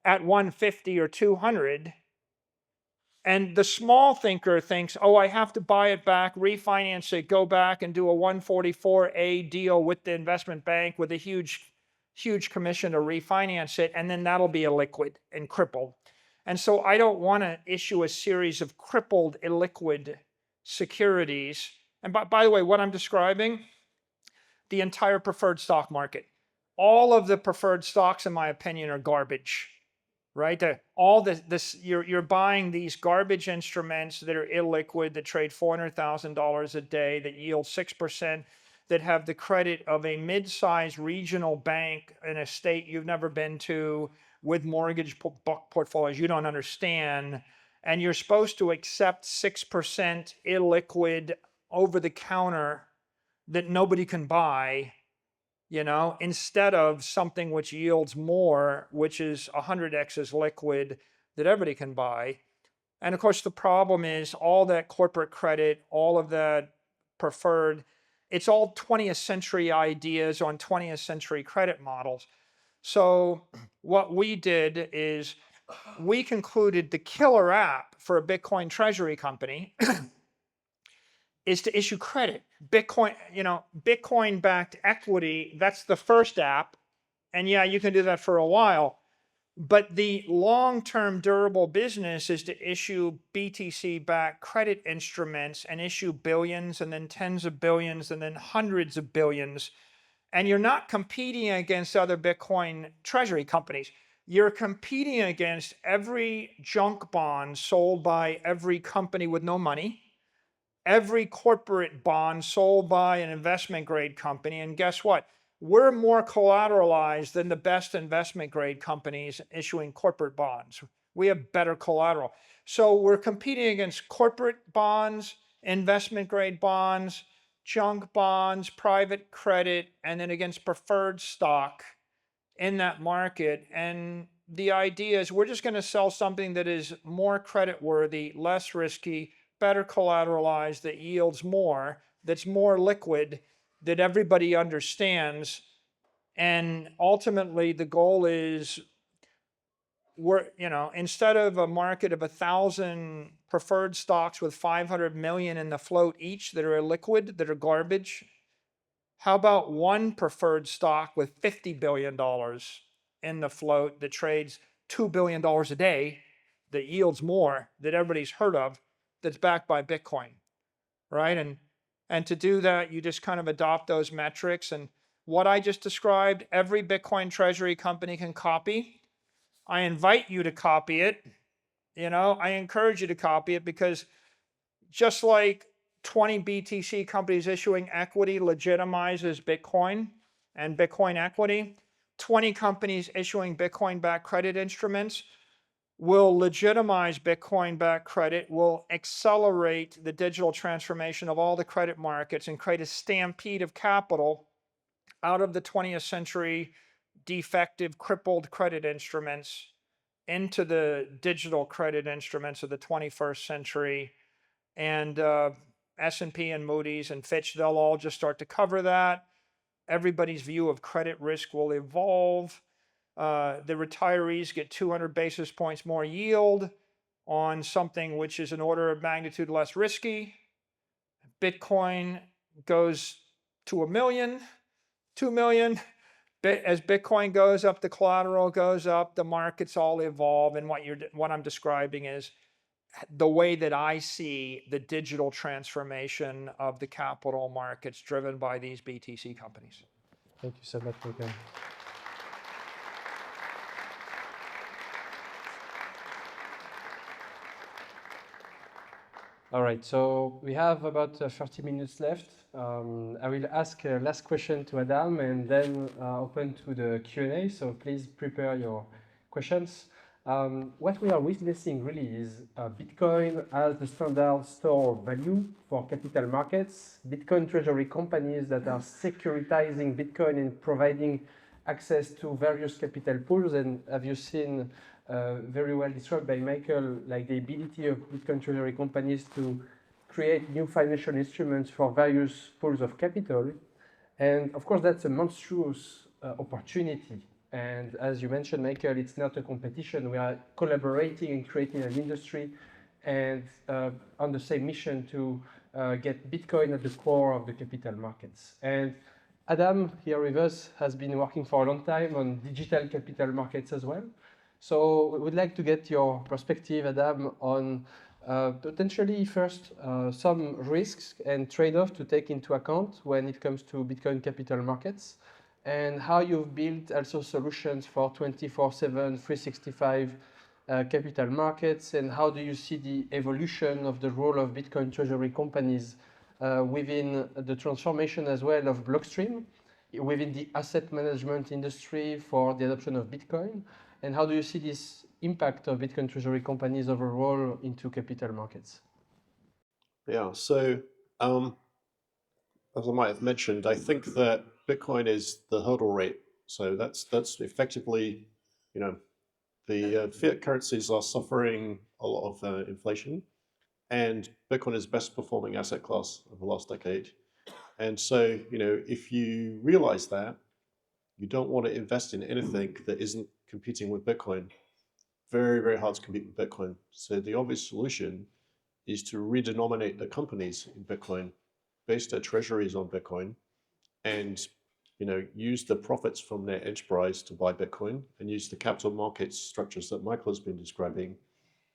at 150 or 200. And the small thinker thinks, oh, I have to buy it back, refinance it, go back and do a 144A deal with the investment bank with a huge commission to refinance it, and then that'll be illiquid and crippled. And so I don't want to issue a series of crippled, illiquid securities. And by the way, what I'm describing, the entire preferred stock market. All of the preferred stocks, in my opinion, are garbage. Right? You're buying these garbage instruments that are illiquid, that trade $400,000 a day, that yield 6%, that have the credit of a mid-sized regional bank in a state you've never been to with mortgage portfolios you don't understand. And you're supposed to accept 6% illiquid over-the-counter that nobody can buy, instead of something which yields more, which is 100x as liquid that everybody can buy. And of course, the problem is all that corporate credit, all of that preferred. It's all 20th century ideas on 20th century credit models. So what we did is we concluded the killer app for a Bitcoin treasury company is to issue credit. Bitcoin, Bitcoin-backed equity, that's the first app. And yeah, you can do that for a while. But the long-term durable business is to issue BTC-backed credit instruments and issue billions and then tens of billions and then hundreds of billions. And you're not competing against other Bitcoin treasury companies. You're competing against every junk bond sold by every company with no money, every corporate bond sold by an investment grade company. And guess what? We're more collateralized than the best investment grade companies issuing corporate bonds. We have better collateral. So we're competing against corporate bonds, investment grade bonds, junk bonds, private credit, and then against preferred stock in that market. And the idea is we're just going to sell something that is more credit worthy, less risky, better collateralized, that yields more, that's more liquid, that everybody understands. And ultimately the goal is instead of a market of 1,000 preferred stocks with 500 million in the float each that are illiquid, that are garbage, how about one preferred stock with $50 billion in the float that trades $2 billion a day, that yields more, that everybody's heard of, that's backed by Bitcoin, right? And to do that, you just kind of adopt those metrics. And what I just described, every Bitcoin treasury company can copy. I invite you to copy it. I encourage you to copy it, because just like 20 BTC companies issuing equity legitimizes Bitcoin and Bitcoin equity, 20 companies issuing Bitcoin-backed credit instruments will legitimize Bitcoin-backed credit, will accelerate the digital transformation of all the credit markets and create a stampede of capital out of the 20th century defective, crippled credit instruments into the digital credit instruments of the 21st century. And S&P and Moody's and Fitch, they'll all just start to cover that. Everybody's view of credit risk will evolve. The retirees get 200 basis points more yield on something which is an order of magnitude less risky. Bitcoin goes to 1 million, 2 million. As Bitcoin goes up, the collateral goes up, the markets all evolve. And what I'm describing is the way that I see the digital transformation of the capital markets driven by these BTC companies. Thank you so much, Michael. All right, so we have about 30 minutes left. I will ask a last question to Adam and then open to the Q&A, so please prepare your questions. What we are witnessing really is Bitcoin as the standard store of value for capital markets, Bitcoin treasury companies that are securitizing Bitcoin and providing access to various capital pools. And have you seen very well described by Michael, like the ability of Bitcoin treasury companies to create new financial instruments for various pools of capital. And of course, that's a monstrous opportunity. And as you mentioned, Michael, it's not a competition. We are collaborating and creating an industry and on the same mission to get Bitcoin at the core of the capital markets. And Adam, here with us, has been working for a long time on digital capital markets as well. So we would like to get your perspective, Adam, on potentially first some risks and trade-offs to take into account when it comes to Bitcoin capital markets, and how you've built also solutions for 24/7, 365 capital markets, and how do you see the evolution of the role of Bitcoin treasury companies within the transformation as well of Blockstream, within the asset management industry for the adoption of Bitcoin, and how do you see this impact of Bitcoin treasury companies overall into capital markets? Yeah, so as I might have mentioned, I think that Bitcoin is the hurdle rate. So that's effectively, the fiat currencies are suffering a lot of inflation, and Bitcoin is best performing asset class of the last decade. And so, if you realize that, you don't want to invest in anything that isn't competing with Bitcoin. Very, very hard to compete with Bitcoin. So the obvious solution is to redenominate the companies in Bitcoin, base their treasuries on Bitcoin, and use the profits from their enterprise to buy Bitcoin, and use the capital markets structures that Michael has been describing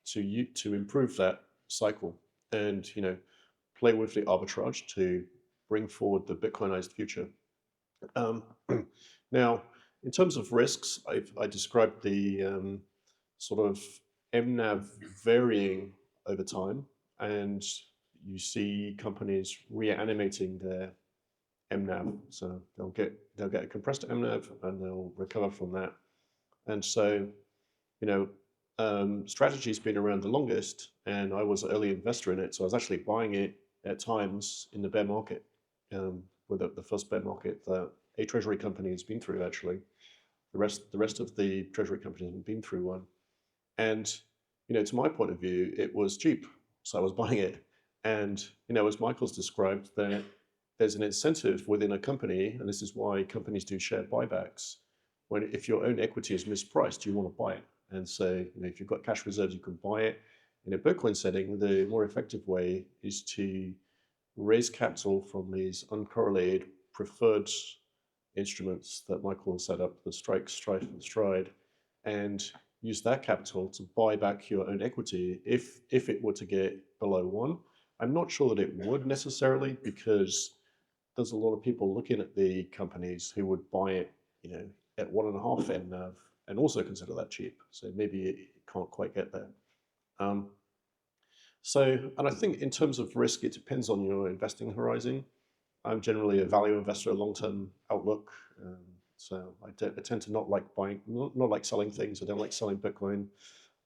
to improve that cycle, and play with the arbitrage to bring forward the Bitcoinized future. Um, Now, in terms of risks, I described the sort of MNAV varying over time, and you see companies reanimating their MNAV. So they'll get a compressed MNAV and they'll recover from that. And so, strategy's been around the longest, and I was an early investor in it. So I was actually buying it at times in the bear market, with the first bear market that a treasury company has been through. Actually, the rest of the treasury companies haven't been through one. And to my point of view, it was cheap, so I was buying it. And as Michael's described, that there's an incentive within a company, and this is why companies do share buybacks. When if your own equity is mispriced, you want to buy it. And so if you've got cash reserves, you can buy it. In a Bitcoin setting, the more effective way is to raise capital from these uncorrelated preferred instruments that Michael set up, the Strike, Strife, and Stride, and use that capital to buy back your own equity if it were to get below one. I'm not sure that it would necessarily, because there's a lot of people looking at the companies who would buy it, at 1.5 NAV and also consider that cheap. So maybe it can't quite get there. And I think in terms of risk, it depends on your investing horizon. I'm generally a value investor, a long-term outlook. So I tend to not like buying, not like selling things. I don't like selling Bitcoin.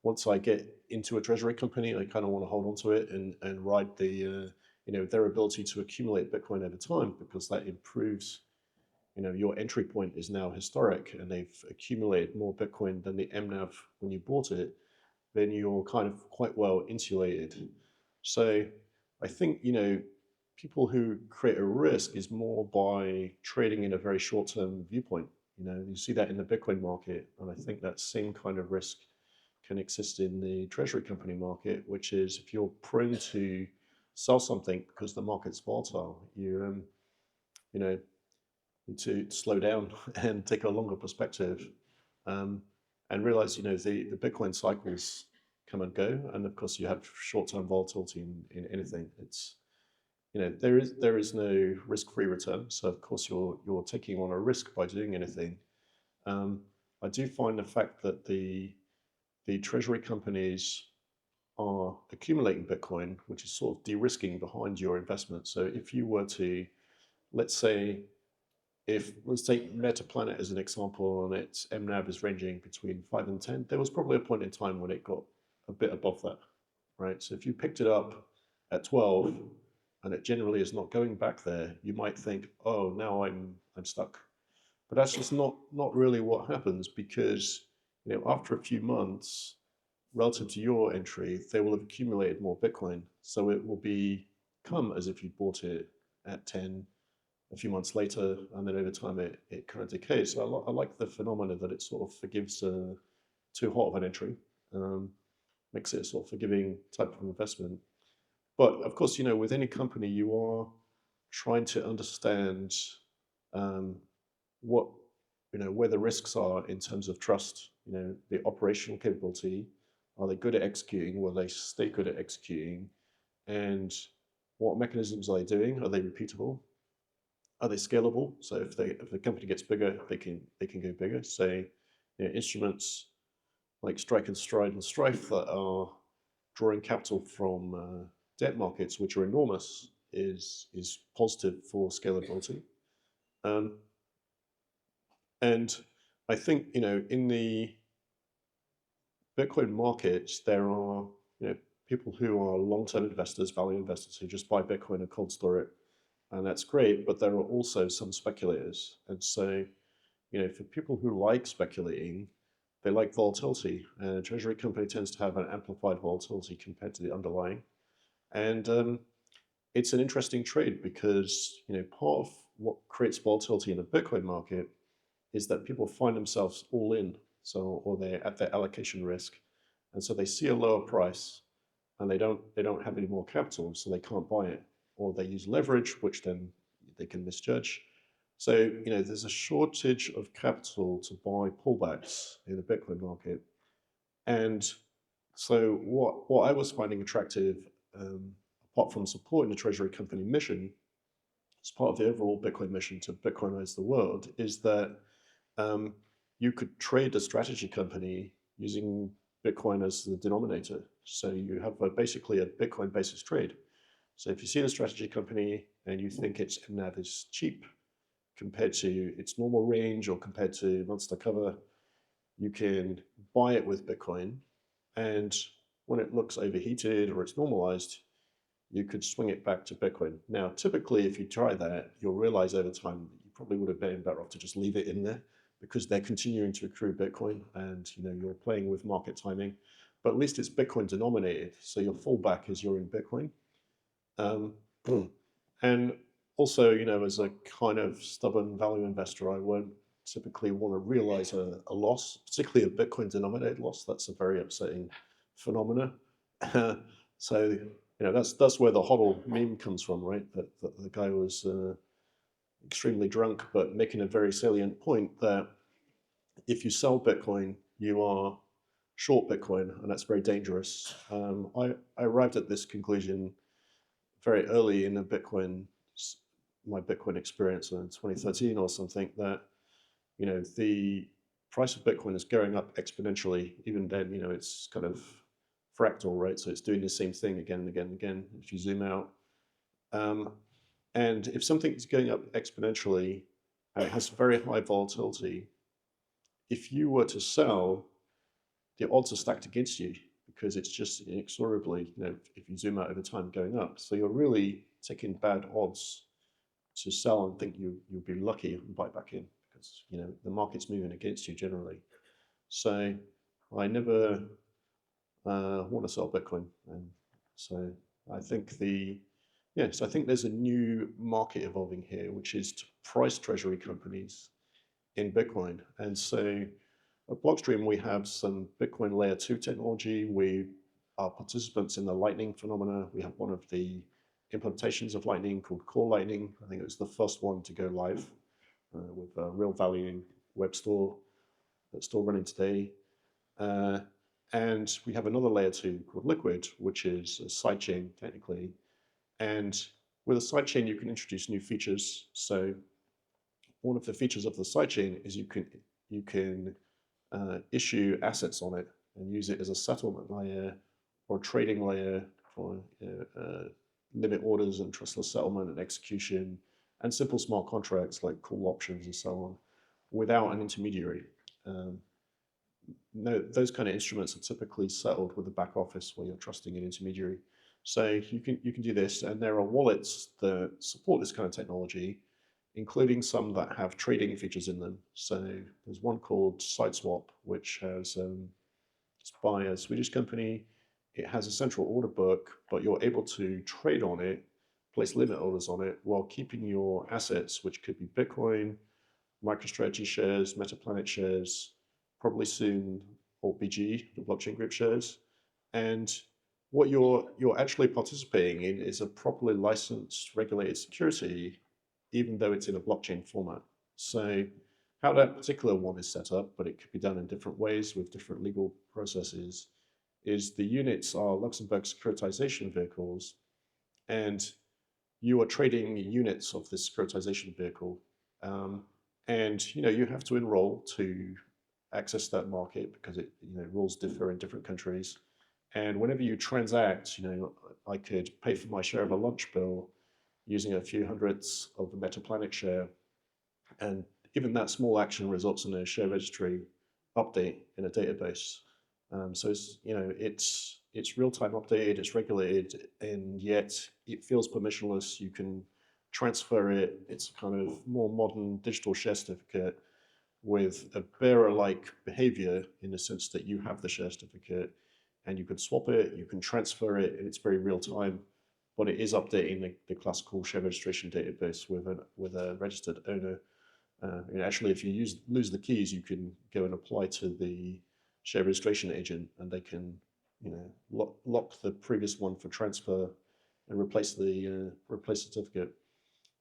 Once I get into a treasury company, I kind of want to hold on to it and ride the, their ability to accumulate Bitcoin over time, because that improves, your entry point is now historic and they've accumulated more Bitcoin than the MNAV when you bought it, then you're kind of quite well insulated. So I think, people who create a risk is more by trading in a very short-term viewpoint. You see that in the Bitcoin market, and I think that same kind of risk can exist in the treasury company market, which is if you're prone to sell something because the market's volatile, you need to slow down and take a longer perspective, and realize the Bitcoin cycles come and go, and of course you have short-term volatility in anything. It's there is no risk-free return, so of course you're taking on a risk by doing anything. I do find the fact that the treasury companies are accumulating Bitcoin, which is sort of de-risking behind your investment. So if you were to, let's take Metaplanet as an example, and its MNAV is ranging between 5 and 10, there was probably a point in time when it got a bit above that, right? So if you picked it up at 12 and it generally is not going back there, you might think, oh, now I'm stuck. But that's just not really what happens, because after a few months, relative to your entry, they will have accumulated more Bitcoin. So it will become as if you bought it at 10 a few months later, and then over time it kind of decays. So I like the phenomena that it sort of forgives too hot of an entry, makes it a sort of forgiving type of investment. But of course, with any company, you are trying to understand what where the risks are in terms of trust. The operational capability. Are they good at executing? Will they stay good at executing? And what mechanisms are they doing? Are they repeatable? Are they scalable? So if the company gets bigger, they can go bigger. Say, instruments like Strike and Stride and Strife that are drawing capital from debt markets, which are enormous, is positive for scalability. And I think in the Bitcoin markets, there are people who are long-term investors, value investors, who just buy Bitcoin and cold store it, and that's great. But there are also some speculators, and so for people who like speculating, they like volatility. And a treasury company tends to have an amplified volatility compared to the underlying. And it's an interesting trade because part of what creates volatility in the Bitcoin market is that people find themselves all in, so or they're at their allocation risk, and so they see a lower price, and they don't have any more capital, so they can't buy it, or they use leverage, which then they can misjudge. So there's a shortage of capital to buy pullbacks in the Bitcoin market, and so what I was finding attractive, apart from supporting the treasury company mission, as part of the overall Bitcoin mission to Bitcoinize the world, is that um, you could trade a strategy company using Bitcoin as the denominator. So you have basically a Bitcoin basis trade. So if you see a strategy company and you think its NAV is cheap compared to its normal range or compared to monster cover, you can buy it with Bitcoin. And when it looks overheated or it's normalized, you could swing it back to Bitcoin. Now, typically, if you try that, you'll realize over time that you probably would have been better off to just leave it in there because they're continuing to accrue Bitcoin, and you're playing with market timing. But at least it's Bitcoin denominated, so your fallback is you're in Bitcoin. Um, and also, as a kind of stubborn value investor, I won't typically want to realize a loss, particularly a Bitcoin denominated loss. That's a very upsetting phenomena. So that's where the HODL meme comes from, right? That the guy was extremely drunk, but making a very salient point that if you sell Bitcoin, you are short Bitcoin, and that's very dangerous. I arrived at this conclusion very early in my Bitcoin experience in 2013 or something, that the price of Bitcoin is going up exponentially. Even then, it's kind of fractal, right? So it's doing the same thing again and again and again. If you zoom out, um, and if something is going up exponentially and it has very high volatility, if you were to sell, the odds are stacked against you because it's just inexorably, if you zoom out over time, going up. So you're really taking bad odds to sell and think you'll be lucky and buy back in because the market's moving against you generally. So I never want to sell Bitcoin, and so I think so I think there's a new market evolving here, which is to price treasury companies in Bitcoin. And so at Blockstream, we have some Bitcoin layer 2 technology. We are participants in the Lightning phenomena. We have one of the implementations of Lightning called Core Lightning. I think it was the first one to go live with a real value web store that's still running today. And we have another layer 2 called Liquid, which is a sidechain technically. And with a sidechain, you can introduce new features. So one of the features of the sidechain is you can issue assets on it and use it as a settlement layer or trading layer for limit orders and trustless settlement and execution and simple smart contracts like call options and so on without an intermediary. No, those kind of instruments are typically settled with the back office where you're trusting an intermediary. So you can do this, and there are wallets that support this kind of technology, including some that have trading features in them. So there's one called SideSwap, which has it's by a Swedish company. It has a central order book, but you're able to trade on it, place limit orders on it, while keeping your assets, which could be Bitcoin, MicroStrategy shares, Metaplanet shares, probably soon BG, the blockchain group shares. And what you're actually participating in is a properly licensed, regulated security, even though it's in a blockchain format. So how that particular one is set up, but it could be done in different ways with different legal processes, is the units are Luxembourg securitization vehicles, and you are trading units of this securitization vehicle. And you have to enroll to access that market because rules differ in different countries. And whenever you transact, I could pay for my share of a lunch bill using a few hundredths of a Metaplanet share, and even that small action results in a share registry update in a database. So it's real-time updated, it's regulated, and yet it feels permissionless. You can transfer it. It's kind of more modern digital share certificate with a bearer-like behavior in the sense that you have the share certificate and you can swap it, you can transfer it, and it's very real time. but it is updating the classical share registration database with a registered owner. And actually, if you lose the keys, you can go and apply to the share registration agent, and they can, lock the previous one for transfer and replace the certificate.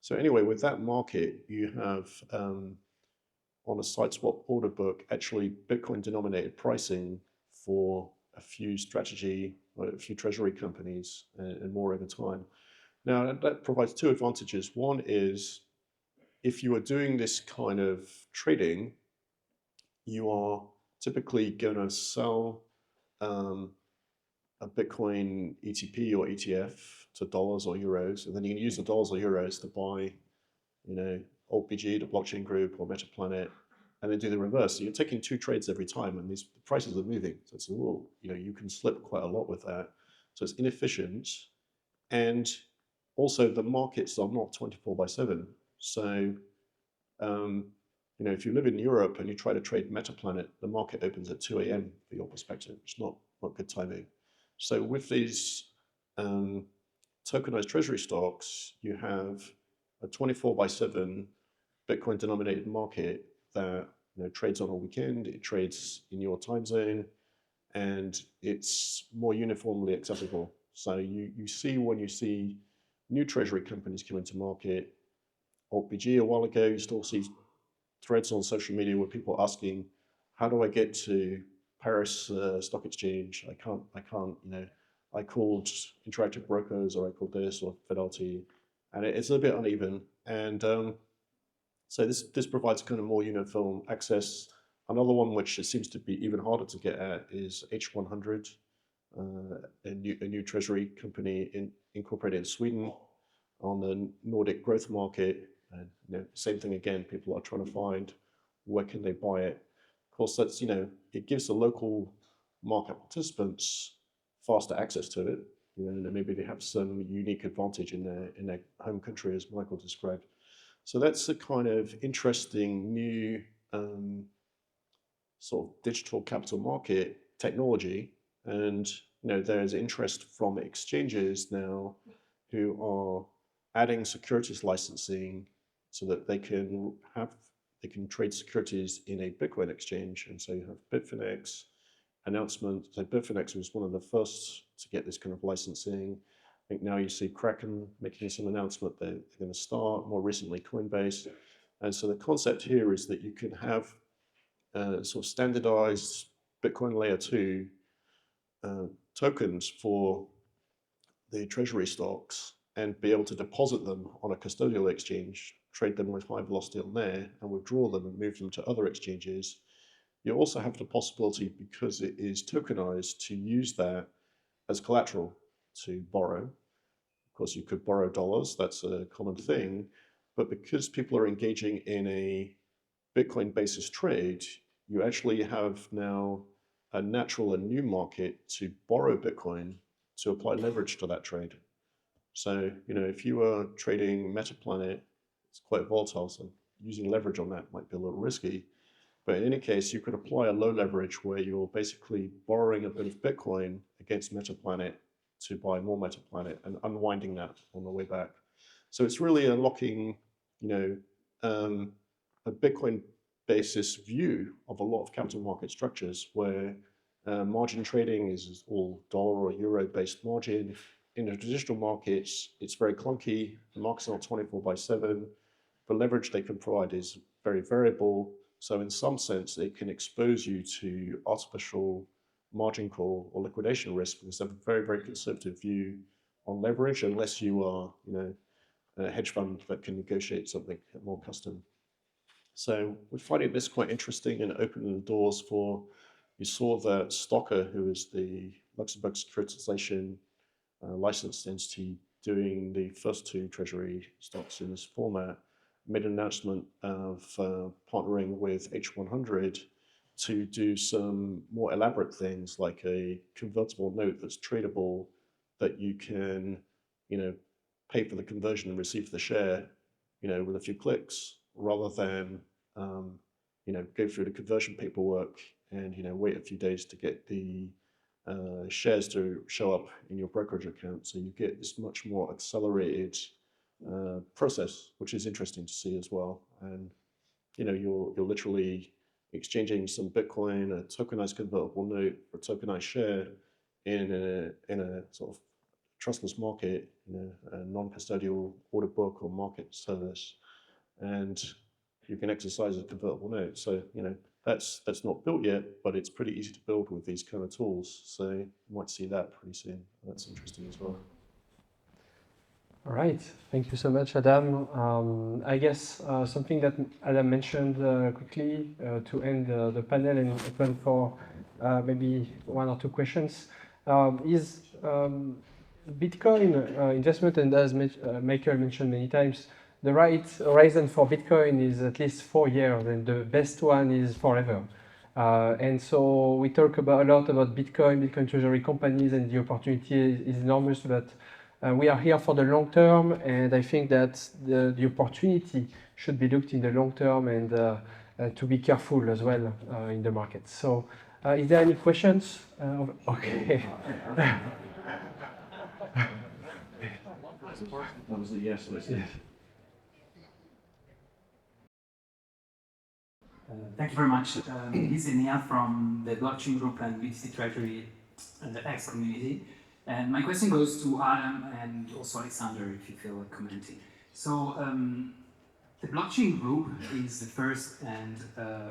So anyway, with that market, you have on a side swap order book actually Bitcoin denominated pricing for a few treasury companies, and more over time. Now that provides two advantages. One is if you are doing this kind of trading, you are typically going to sell a Bitcoin ETP or ETF to dollars or euros, and then you can use the dollars or euros to buy, OldBG, the blockchain group, or Metaplanet, and then do the reverse. So you're taking two trades every time, and these prices are moving. So it's you can slip quite a lot with that. So it's inefficient, and also the markets are not 24/7. So if you live in Europe and you try to trade Metaplanet, the market opens at 2 a.m. for your perspective. It's not good timing. So with these tokenized treasury stocks, you have a 24/7 Bitcoin denominated market that trades on a weekend, it trades in your time zone, and it's more uniformly acceptable. So you see when you see new treasury companies come into market, OldBG a while ago, you still see threads on social media where people are asking, how do I get to Paris Stock Exchange? I can't, I called Interactive Brokers, or I called this, or Fidelity, and it's a bit uneven. And so this provides kind of more uniform access. Another one which it seems to be even harder to get at is H100, a new treasury company incorporated in Sweden on the Nordic growth market. And same thing again, people are trying to find where can they buy it. Of course, that's it gives the local market participants faster access to it. And maybe they have some unique advantage in their home country, as Michael described. So that's a kind of interesting new sort of digital capital market technology. And there's interest from exchanges now who are adding securities licensing so that they can trade securities in a Bitcoin exchange. And so you have Bitfinex announcement. So Bitfinex was one of the first to get this kind of licensing. I think now you see Kraken making some announcement that they're going to start, more recently Coinbase. And so the concept here is that you can have sort of standardized Bitcoin layer 2 tokens for the treasury stocks and be able to deposit them on a custodial exchange, trade them with high velocity on there, and withdraw them and move them to other exchanges. You also have the possibility, because it is tokenized, to use that as collateral to borrow. Of course, you could borrow dollars, that's a common thing, but because people are engaging in a Bitcoin basis trade, you actually have now a natural and new market to borrow Bitcoin to apply leverage to that trade. So, if you are trading Metaplanet, it's quite volatile, so using leverage on that might be a little risky. But in any case, you could apply a low leverage where you're basically borrowing a bit of Bitcoin against Metaplanet to buy more Metaplanet and unwinding that on the way back. So it's really unlocking, a Bitcoin basis view of a lot of capital market structures where margin trading is all dollar or euro based margin. In the traditional markets, it's very clunky. The markets are not 24/7. The leverage they can provide is very variable. So in some sense, it can expose you to artificial margin call or liquidation risk, because they have a very, very conservative view on leverage, unless you are, a hedge fund that can negotiate something more custom. So we're finding this quite interesting and opening the doors for, you saw that Stocker, who is the Luxembourg securitization licensed entity doing the first two treasury stocks in this format, made an announcement of partnering with H100 to do some more elaborate things, like a convertible note that's tradable, that you can, pay for the conversion and receive the share, with a few clicks, rather than, go through the conversion paperwork and, wait a few days to get the shares to show up in your brokerage account. So you get this much more accelerated process, which is interesting to see as well. And you're literally exchanging some Bitcoin, a tokenized convertible note, for a tokenized share in a sort of trustless market, a non-custodial order book or market service, and you can exercise a convertible note. So that's not built yet, but it's pretty easy to build with these kind of tools. So you might see that pretty soon. That's interesting as well. All right, thank you so much, Adam. I guess something that Adam mentioned quickly to end the panel and open for maybe one or two questions is Bitcoin investment, and as Michael mentioned many times, the right horizon for Bitcoin is at least 4 years, and the best one is forever. And so we talk a lot about Bitcoin treasury companies, and the opportunity is enormous, but we are here for the long term, and I think that the opportunity should be looked in the long term, and to be careful as well in the market. So is there any questions? Okay. That was a yes. Thank you very much. This is Nia from the blockchain group and BTC Treasury and the X community. And my question goes to Adam and also Alexander, if you feel like commenting. So the blockchain group is the first and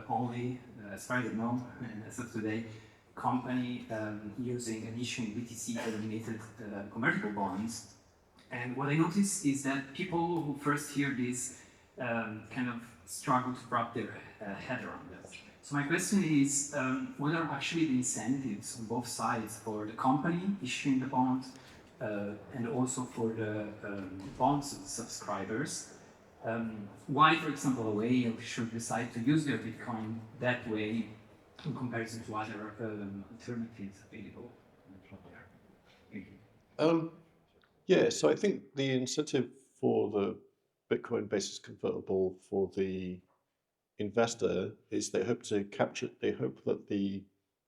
only, as far as I know, and as of today, company using and issuing BTC-denominated convertible bonds. And what I noticed is that people who first hear this kind of struggle to wrap their head around that. So my question is, what are actually the incentives on both sides for the company issuing the bond and also for the bond subscribers? Why, for example, a whale should decide to use their Bitcoin that way in comparison to other alternatives available? Yeah, so I think the incentive for the Bitcoin basis convertible for the investor is they hope that the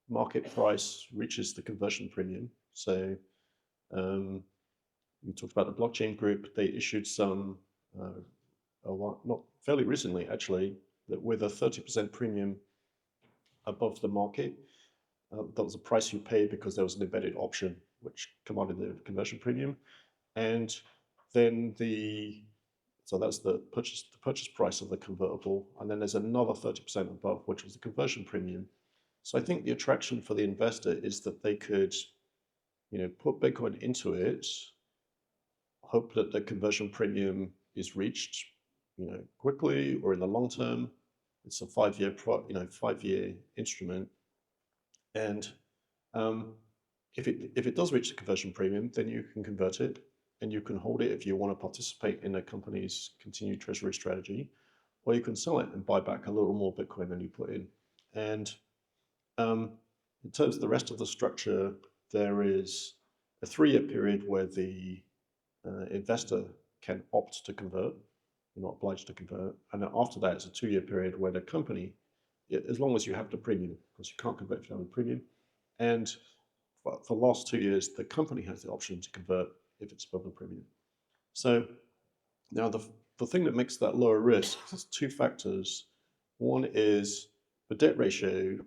market price reaches the conversion premium. So we talked about the blockchain group. They issued some, not fairly recently actually, that with a 30% premium above the market. That was the price you paid because there was an embedded option which commanded the conversion premium. And then so that's the purchase price of the convertible, and then there's another 30% above, which was the conversion premium. So I think the attraction for the investor is that they could, put Bitcoin into it, hope that the conversion premium is reached, quickly or in the long term. It's a 5-year instrument, and if it does reach the conversion premium, then you can convert it. And you can hold it if you want to participate in a company's continued treasury strategy, or you can sell it and buy back a little more Bitcoin than you put in. And in terms of the rest of the structure, there is a 3-year period where the investor can opt to convert. You're not obliged to convert. And then after that, it's a 2-year period where the company, as long as you have the premium, because you can't convert if you don't have the premium, and for the last 2 years, the company has the option to convert if it's above the premium. So now the thing that makes that lower risk is 2 factors. One is the debt ratio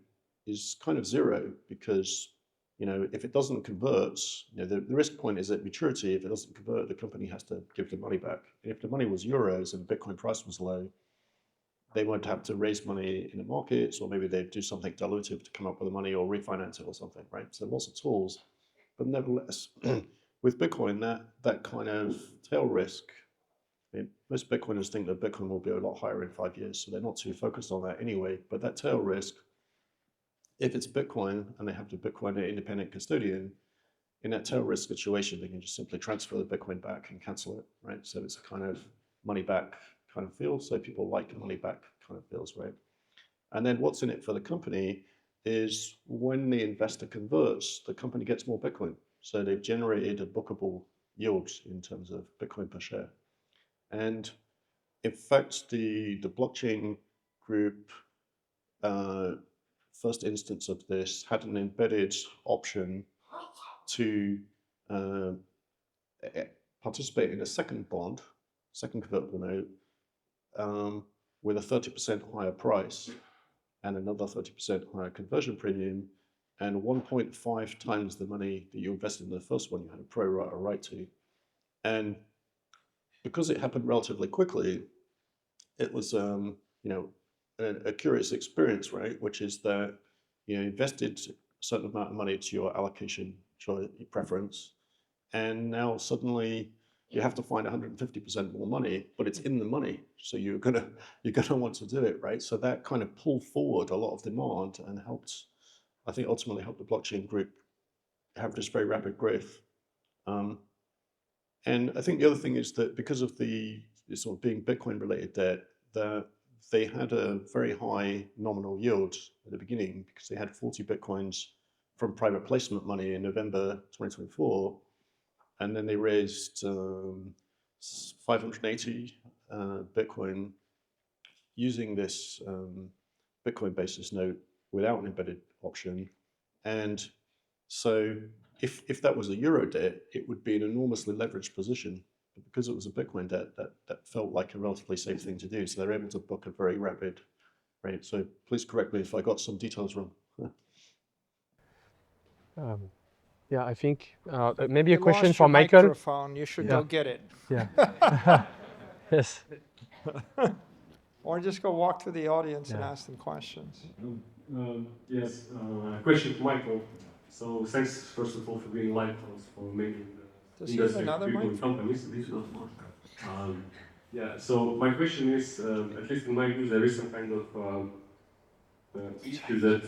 is kind of 0 because if it doesn't convert, the risk point is at maturity. If it doesn't convert, the company has to give the money back. And if the money was euros and Bitcoin price was low, they might have to raise money in the markets, or maybe they'd do something dilutive to come up with the money or refinance it or something, right? So lots of tools, but nevertheless, with Bitcoin, that kind of tail risk, most Bitcoiners think that Bitcoin will be a lot higher in 5 years, so they're not too focused on that anyway. But that tail risk, if it's Bitcoin and they have the Bitcoin independent custodian, in that tail risk situation, they can just simply transfer the Bitcoin back and cancel it, right? So it's a kind of money back kind of feel. So people like money back kind of feels, right? And then what's in it for the company is when the investor converts, the company gets more Bitcoin. So they've generated a bookable yield in terms of Bitcoin per share. And in fact, the blockchain group, first instance of this had an embedded option to participate in a second bond, second convertible note, with a 30% higher price and another 30% higher conversion premium, and 1.5 times the money that you invested in the first one, you had a pro rata right to. And because it happened relatively quickly, it was a curious experience, right? Which is that you invested a certain amount of money to your allocation preference, and now suddenly you have to find 150% more money, but it's in the money, so you're gonna want to do it, right? So that kind of pulled forward a lot of demand and helped, I think, ultimately helped the blockchain group have this very rapid growth. And I think the other thing is that because of the sort of being Bitcoin related debt, that they had a very high nominal yield at the beginning because they had 40 Bitcoins from private placement money in November 2024. And then they raised 580 Bitcoin using this Bitcoin basis note without an embedded option. And so if that was a euro debt, it would be an enormously leveraged position. But because it was a Bitcoin debt, that felt like a relatively safe thing to do. So they're able to book a very rapid rate. So please correct me if I got some details wrong. Yeah, I think maybe a You question lost for your Michael. microphone. You should go get it. Yeah. Yes. Or just go walk through the audience and Yeah. ask them questions. Yes, question to Michael. So thanks first of all for being lighthouse for making the Does he have industry another people mic? companies. Yeah. So my question is, at least in my view, there is some kind of issue that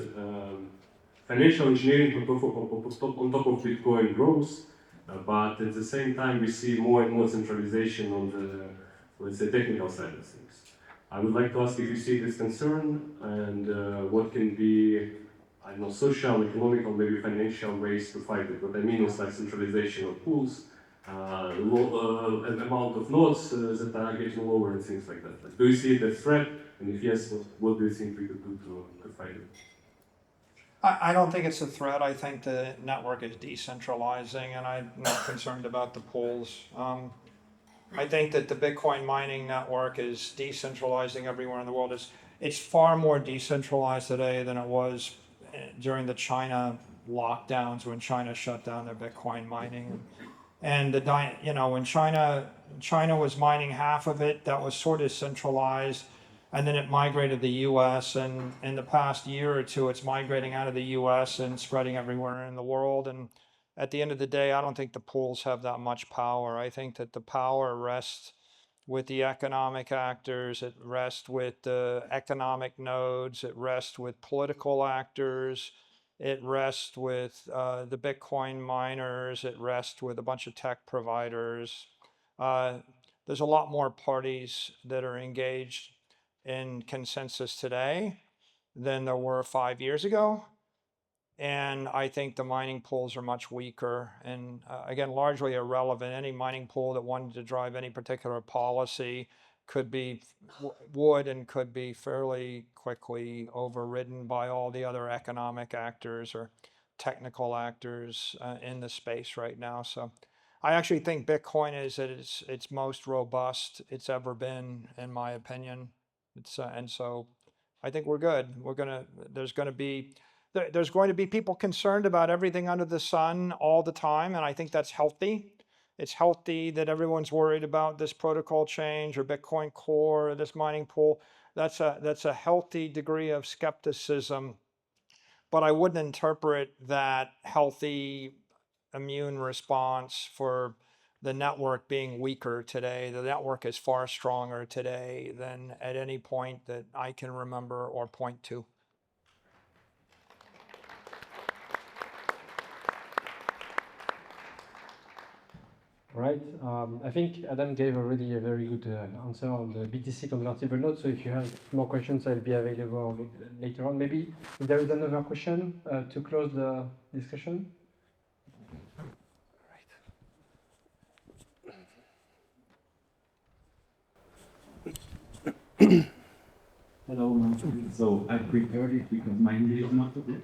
financial engineering on top of Bitcoin grows, but at the same time we see more and more centralization on the, let's say, technical side of things. I would like to ask if you see this concern and what can be, I don't know, social, economical, maybe financial ways to fight it. What I mean is like centralization of pools, an amount of nodes that are getting lower and things like that. Like, do you see it as a threat? And if yes, what do you think we could do to fight it? I don't think it's a threat. I think the network is decentralizing, and I'm not concerned about the pools. I think that the Bitcoin mining network is decentralizing everywhere in the world. It's far more decentralized today than it was during the China lockdowns when China shut down their Bitcoin mining. And when China was mining half of it, that was sort of centralized, and then it migrated to the U.S. And in the past year or two, it's migrating out of the U.S. and spreading everywhere in the world. And at the end of the day, I don't think the pools have that much power. I think that the power rests with the economic actors. It rests with the economic nodes. It rests with political actors. It rests with the Bitcoin miners. It rests with a bunch of tech providers. There's a lot more parties that are engaged in consensus today than there were 5 years ago. And I think the mining pools are much weaker and, again, largely irrelevant. Any mining pool that wanted to drive any particular policy would and could be fairly quickly overridden by all the other economic actors or technical actors in the space right now. So I actually think Bitcoin is at its most robust it's ever been, in my opinion. And so I think we're good. There's going to be people concerned about everything under the sun all the time, and I think that's healthy. It's healthy that everyone's worried about this protocol change or Bitcoin Core or this mining pool. That's a healthy degree of skepticism, but I wouldn't interpret that healthy immune response for the network being weaker today. The network is far stronger today than at any point that I can remember or point to. Right. I think Adam gave already a very good answer on the BTC convertible note. So if you have more questions, I'll be available later on. Maybe if there is another question to close the discussion. Hello, so I prepared it because my English is not too good.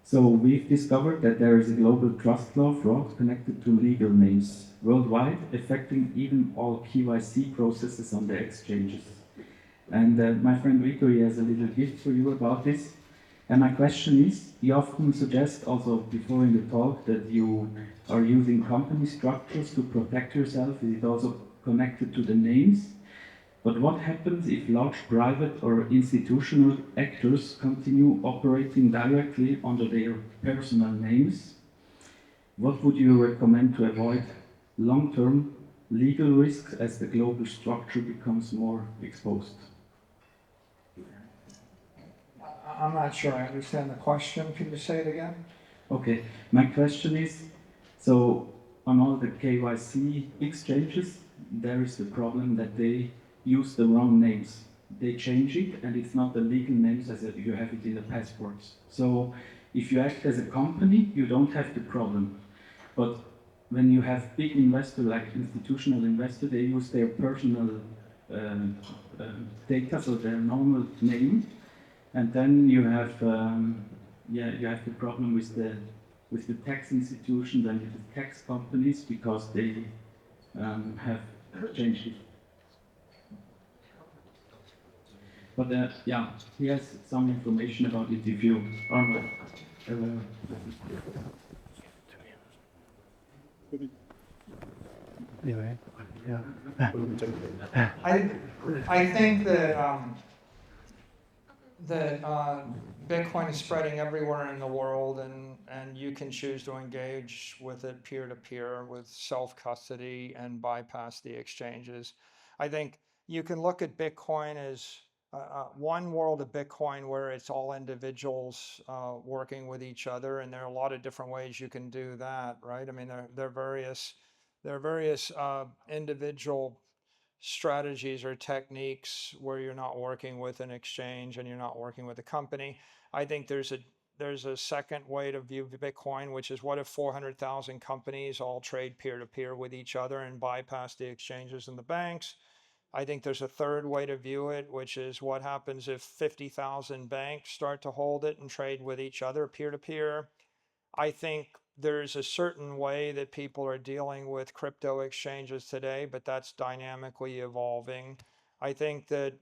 So we've discovered that there is a global trust law fraud connected to legal names worldwide, affecting even all KYC processes on the exchanges. And my friend Vito, he has a little gift for you about this. And my question is, you often suggest also before in the talk that you are using company structures to protect yourself. Is it also connected to the names? But what happens if large private or institutional actors continue operating directly under their personal names? What would you recommend to avoid long-term legal risks as the global structure becomes more exposed? I'm not sure I understand the question. Can you say it again? Okay, my question is, so on all the KYC exchanges, there is the problem that they use the wrong names. They change it and it's not the legal names as you have it in the passports. So if you act as a company, you don't have the problem. But when you have big investor like institutional investor, they use their personal data, so their normal name, and then you have you have the problem with the tax institutions and with the tax companies because they have changed it. But yeah, he has some information about it if you are not aware. Anyway, yeah. I think that Bitcoin is spreading everywhere in the world, and you can choose to engage with it peer to peer with self custody and bypass the exchanges. I think you can look at Bitcoin as one world of Bitcoin where it's all individuals working with each other, and there are a lot of different ways you can do that, right? I mean, there are various individual strategies or techniques where you're not working with an exchange and you're not working with a company. I think there's a second way to view Bitcoin, which is what if 400,000 companies all trade peer to peer with each other and bypass the exchanges and the banks? I think there's a third way to view it, which is what happens if 50,000 banks start to hold it and trade with each other peer to peer. I think there's a certain way that people are dealing with crypto exchanges today, but that's dynamically evolving. I think that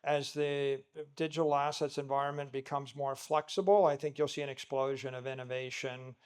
as the digital assets environment becomes more flexible, I think you'll see an explosion of innovation.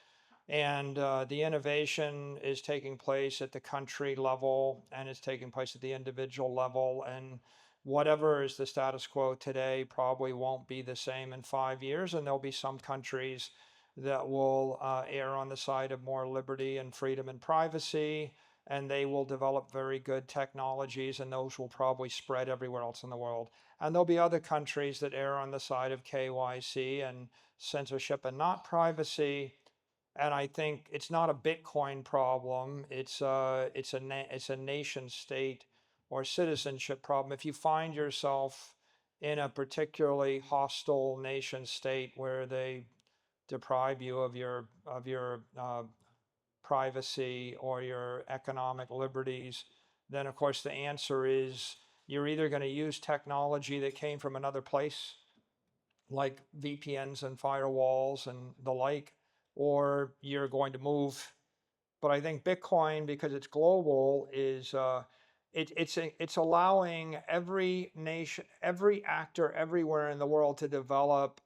And the innovation is taking place at the country level and it's taking place at the individual level. And whatever is the status quo today probably won't be the same in 5 years. And there'll be some countries that will err on the side of more liberty and freedom and privacy. And they will develop very good technologies, and those will probably spread everywhere else in the world. And there'll be other countries that err on the side of KYC and censorship and not privacy. And I think it's not a Bitcoin problem. It's a nation state or citizenship problem. If you find yourself in a particularly hostile nation state where they deprive you of your privacy or your economic liberties, then of course the answer is you're either going to use technology that came from another place, like VPNs and firewalls and the like, or you're going to move. But I think Bitcoin, because it's global, is it's allowing every nation, every actor everywhere in the world to develop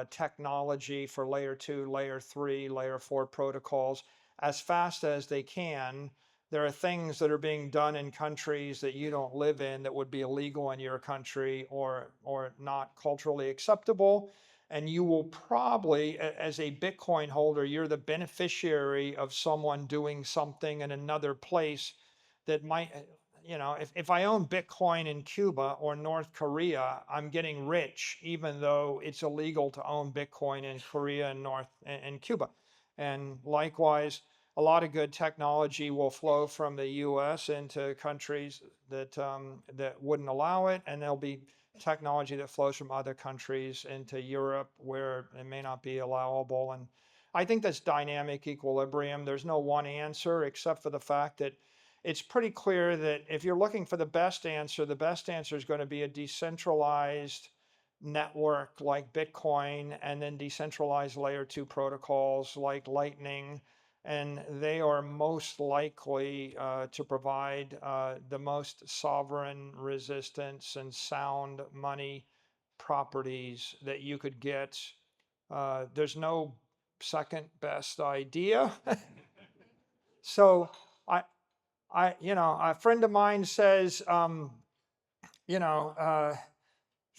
technology for layer 2, layer 3, layer 4 protocols as fast as they can. There are things that are being done in countries that you don't live in that would be illegal in your country or not culturally acceptable. And you will probably, as a Bitcoin holder, you're the beneficiary of someone doing something in another place that might, if I own Bitcoin in Cuba or North Korea, I'm getting rich, even though it's illegal to own Bitcoin in Korea and Cuba. And likewise, a lot of good technology will flow from the U.S. into countries that wouldn't allow it, and there'll be technology that flows from other countries into Europe where it may not be allowable. And I think that's dynamic equilibrium. There's no one answer except for the fact that it's pretty clear that if you're looking for the best answer is going to be a decentralized network like Bitcoin and then decentralized layer 2 protocols like Lightning. And they are most likely to provide the most sovereign resistance and sound money properties that you could get. There's no second best idea. So a friend of mine says,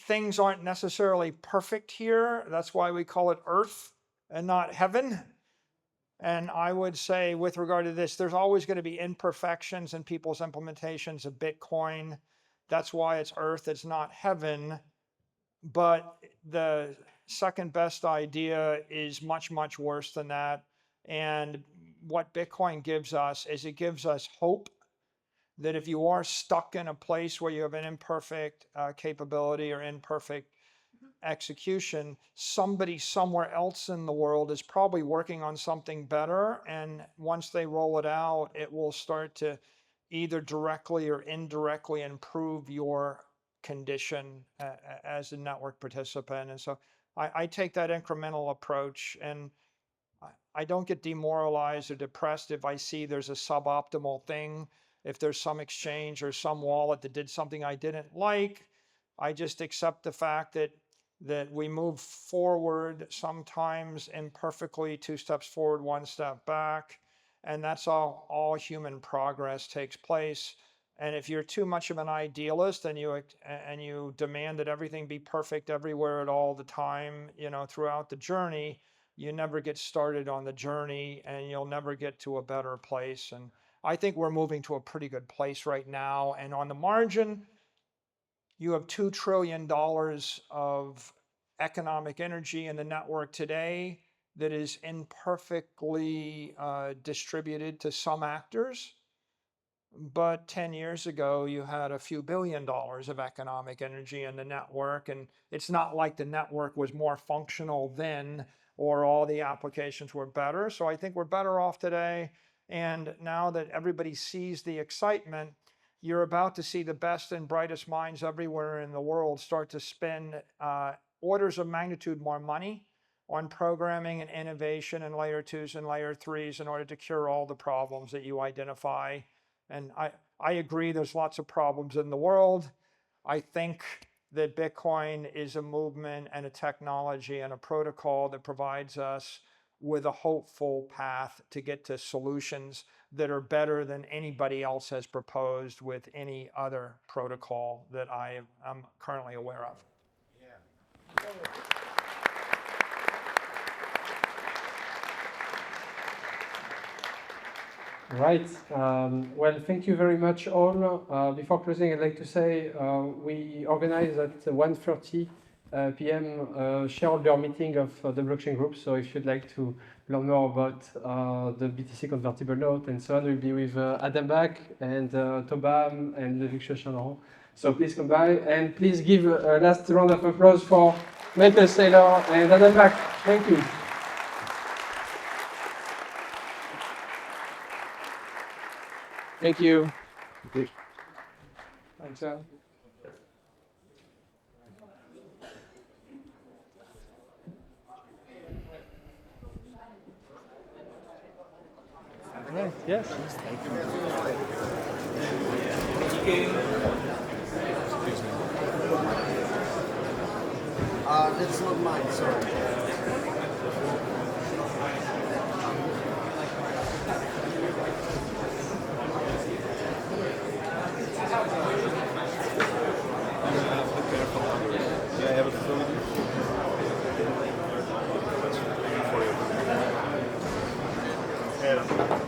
things aren't necessarily perfect here. That's why we call it Earth and not heaven. And I would say, with regard to this, there's always going to be imperfections in people's implementations of Bitcoin. That's why it's Earth, it's not heaven. But the second best idea is much, much worse than that. And what Bitcoin gives us is it gives us hope that if you are stuck in a place where you have an imperfect capability or imperfect execution, somebody somewhere else in the world is probably working on something better. And once they roll it out, it will start to either directly or indirectly improve your condition as a network participant. And so I take that incremental approach, and I don't get demoralized or depressed if I see there's a suboptimal thing. If there's some exchange or some wallet that did something I didn't like, I just accept the fact that we move forward sometimes imperfectly, 2 steps forward, 1 step back. And that's all human progress takes place. And if you're too much of an idealist and you demand that everything be perfect everywhere at all the time, throughout the journey, you never get started on the journey and you'll never get to a better place. And I think we're moving to a pretty good place right now. And on the margin, you have $2 trillion of economic energy in the network today that is imperfectly distributed to some actors. But 10 years ago, you had a few $billion of economic energy in the network. And it's not like the network was more functional then or all the applications were better. So I think we're better off today. And now that everybody sees the excitement, you're about to see the best and brightest minds everywhere in the world start to spend orders of magnitude more money on programming and innovation and layer 2s and layer 3s in order to cure all the problems that you identify. And I agree there's lots of problems in the world. I think that Bitcoin is a movement and a technology and a protocol that provides us with a hopeful path to get to solutions that are better than anybody else has proposed with any other protocol that I am currently aware of. Right. Well, thank you very much all. Before closing, I'd like to say we organize at 1:30 p.m. Shareholder meeting of the blockchain group. So if you'd like to learn more about the BTC convertible note and so on, we'll be with Adam Bach and Tobam and Victor Chandron. So please come by and please give a last round of applause for Michael Saylor and Adam Bach. Thank you. Thank you. Thanks, Al. Right, yes. That's not mine, sorry. Yeah, I have a phone. For you. Yeah.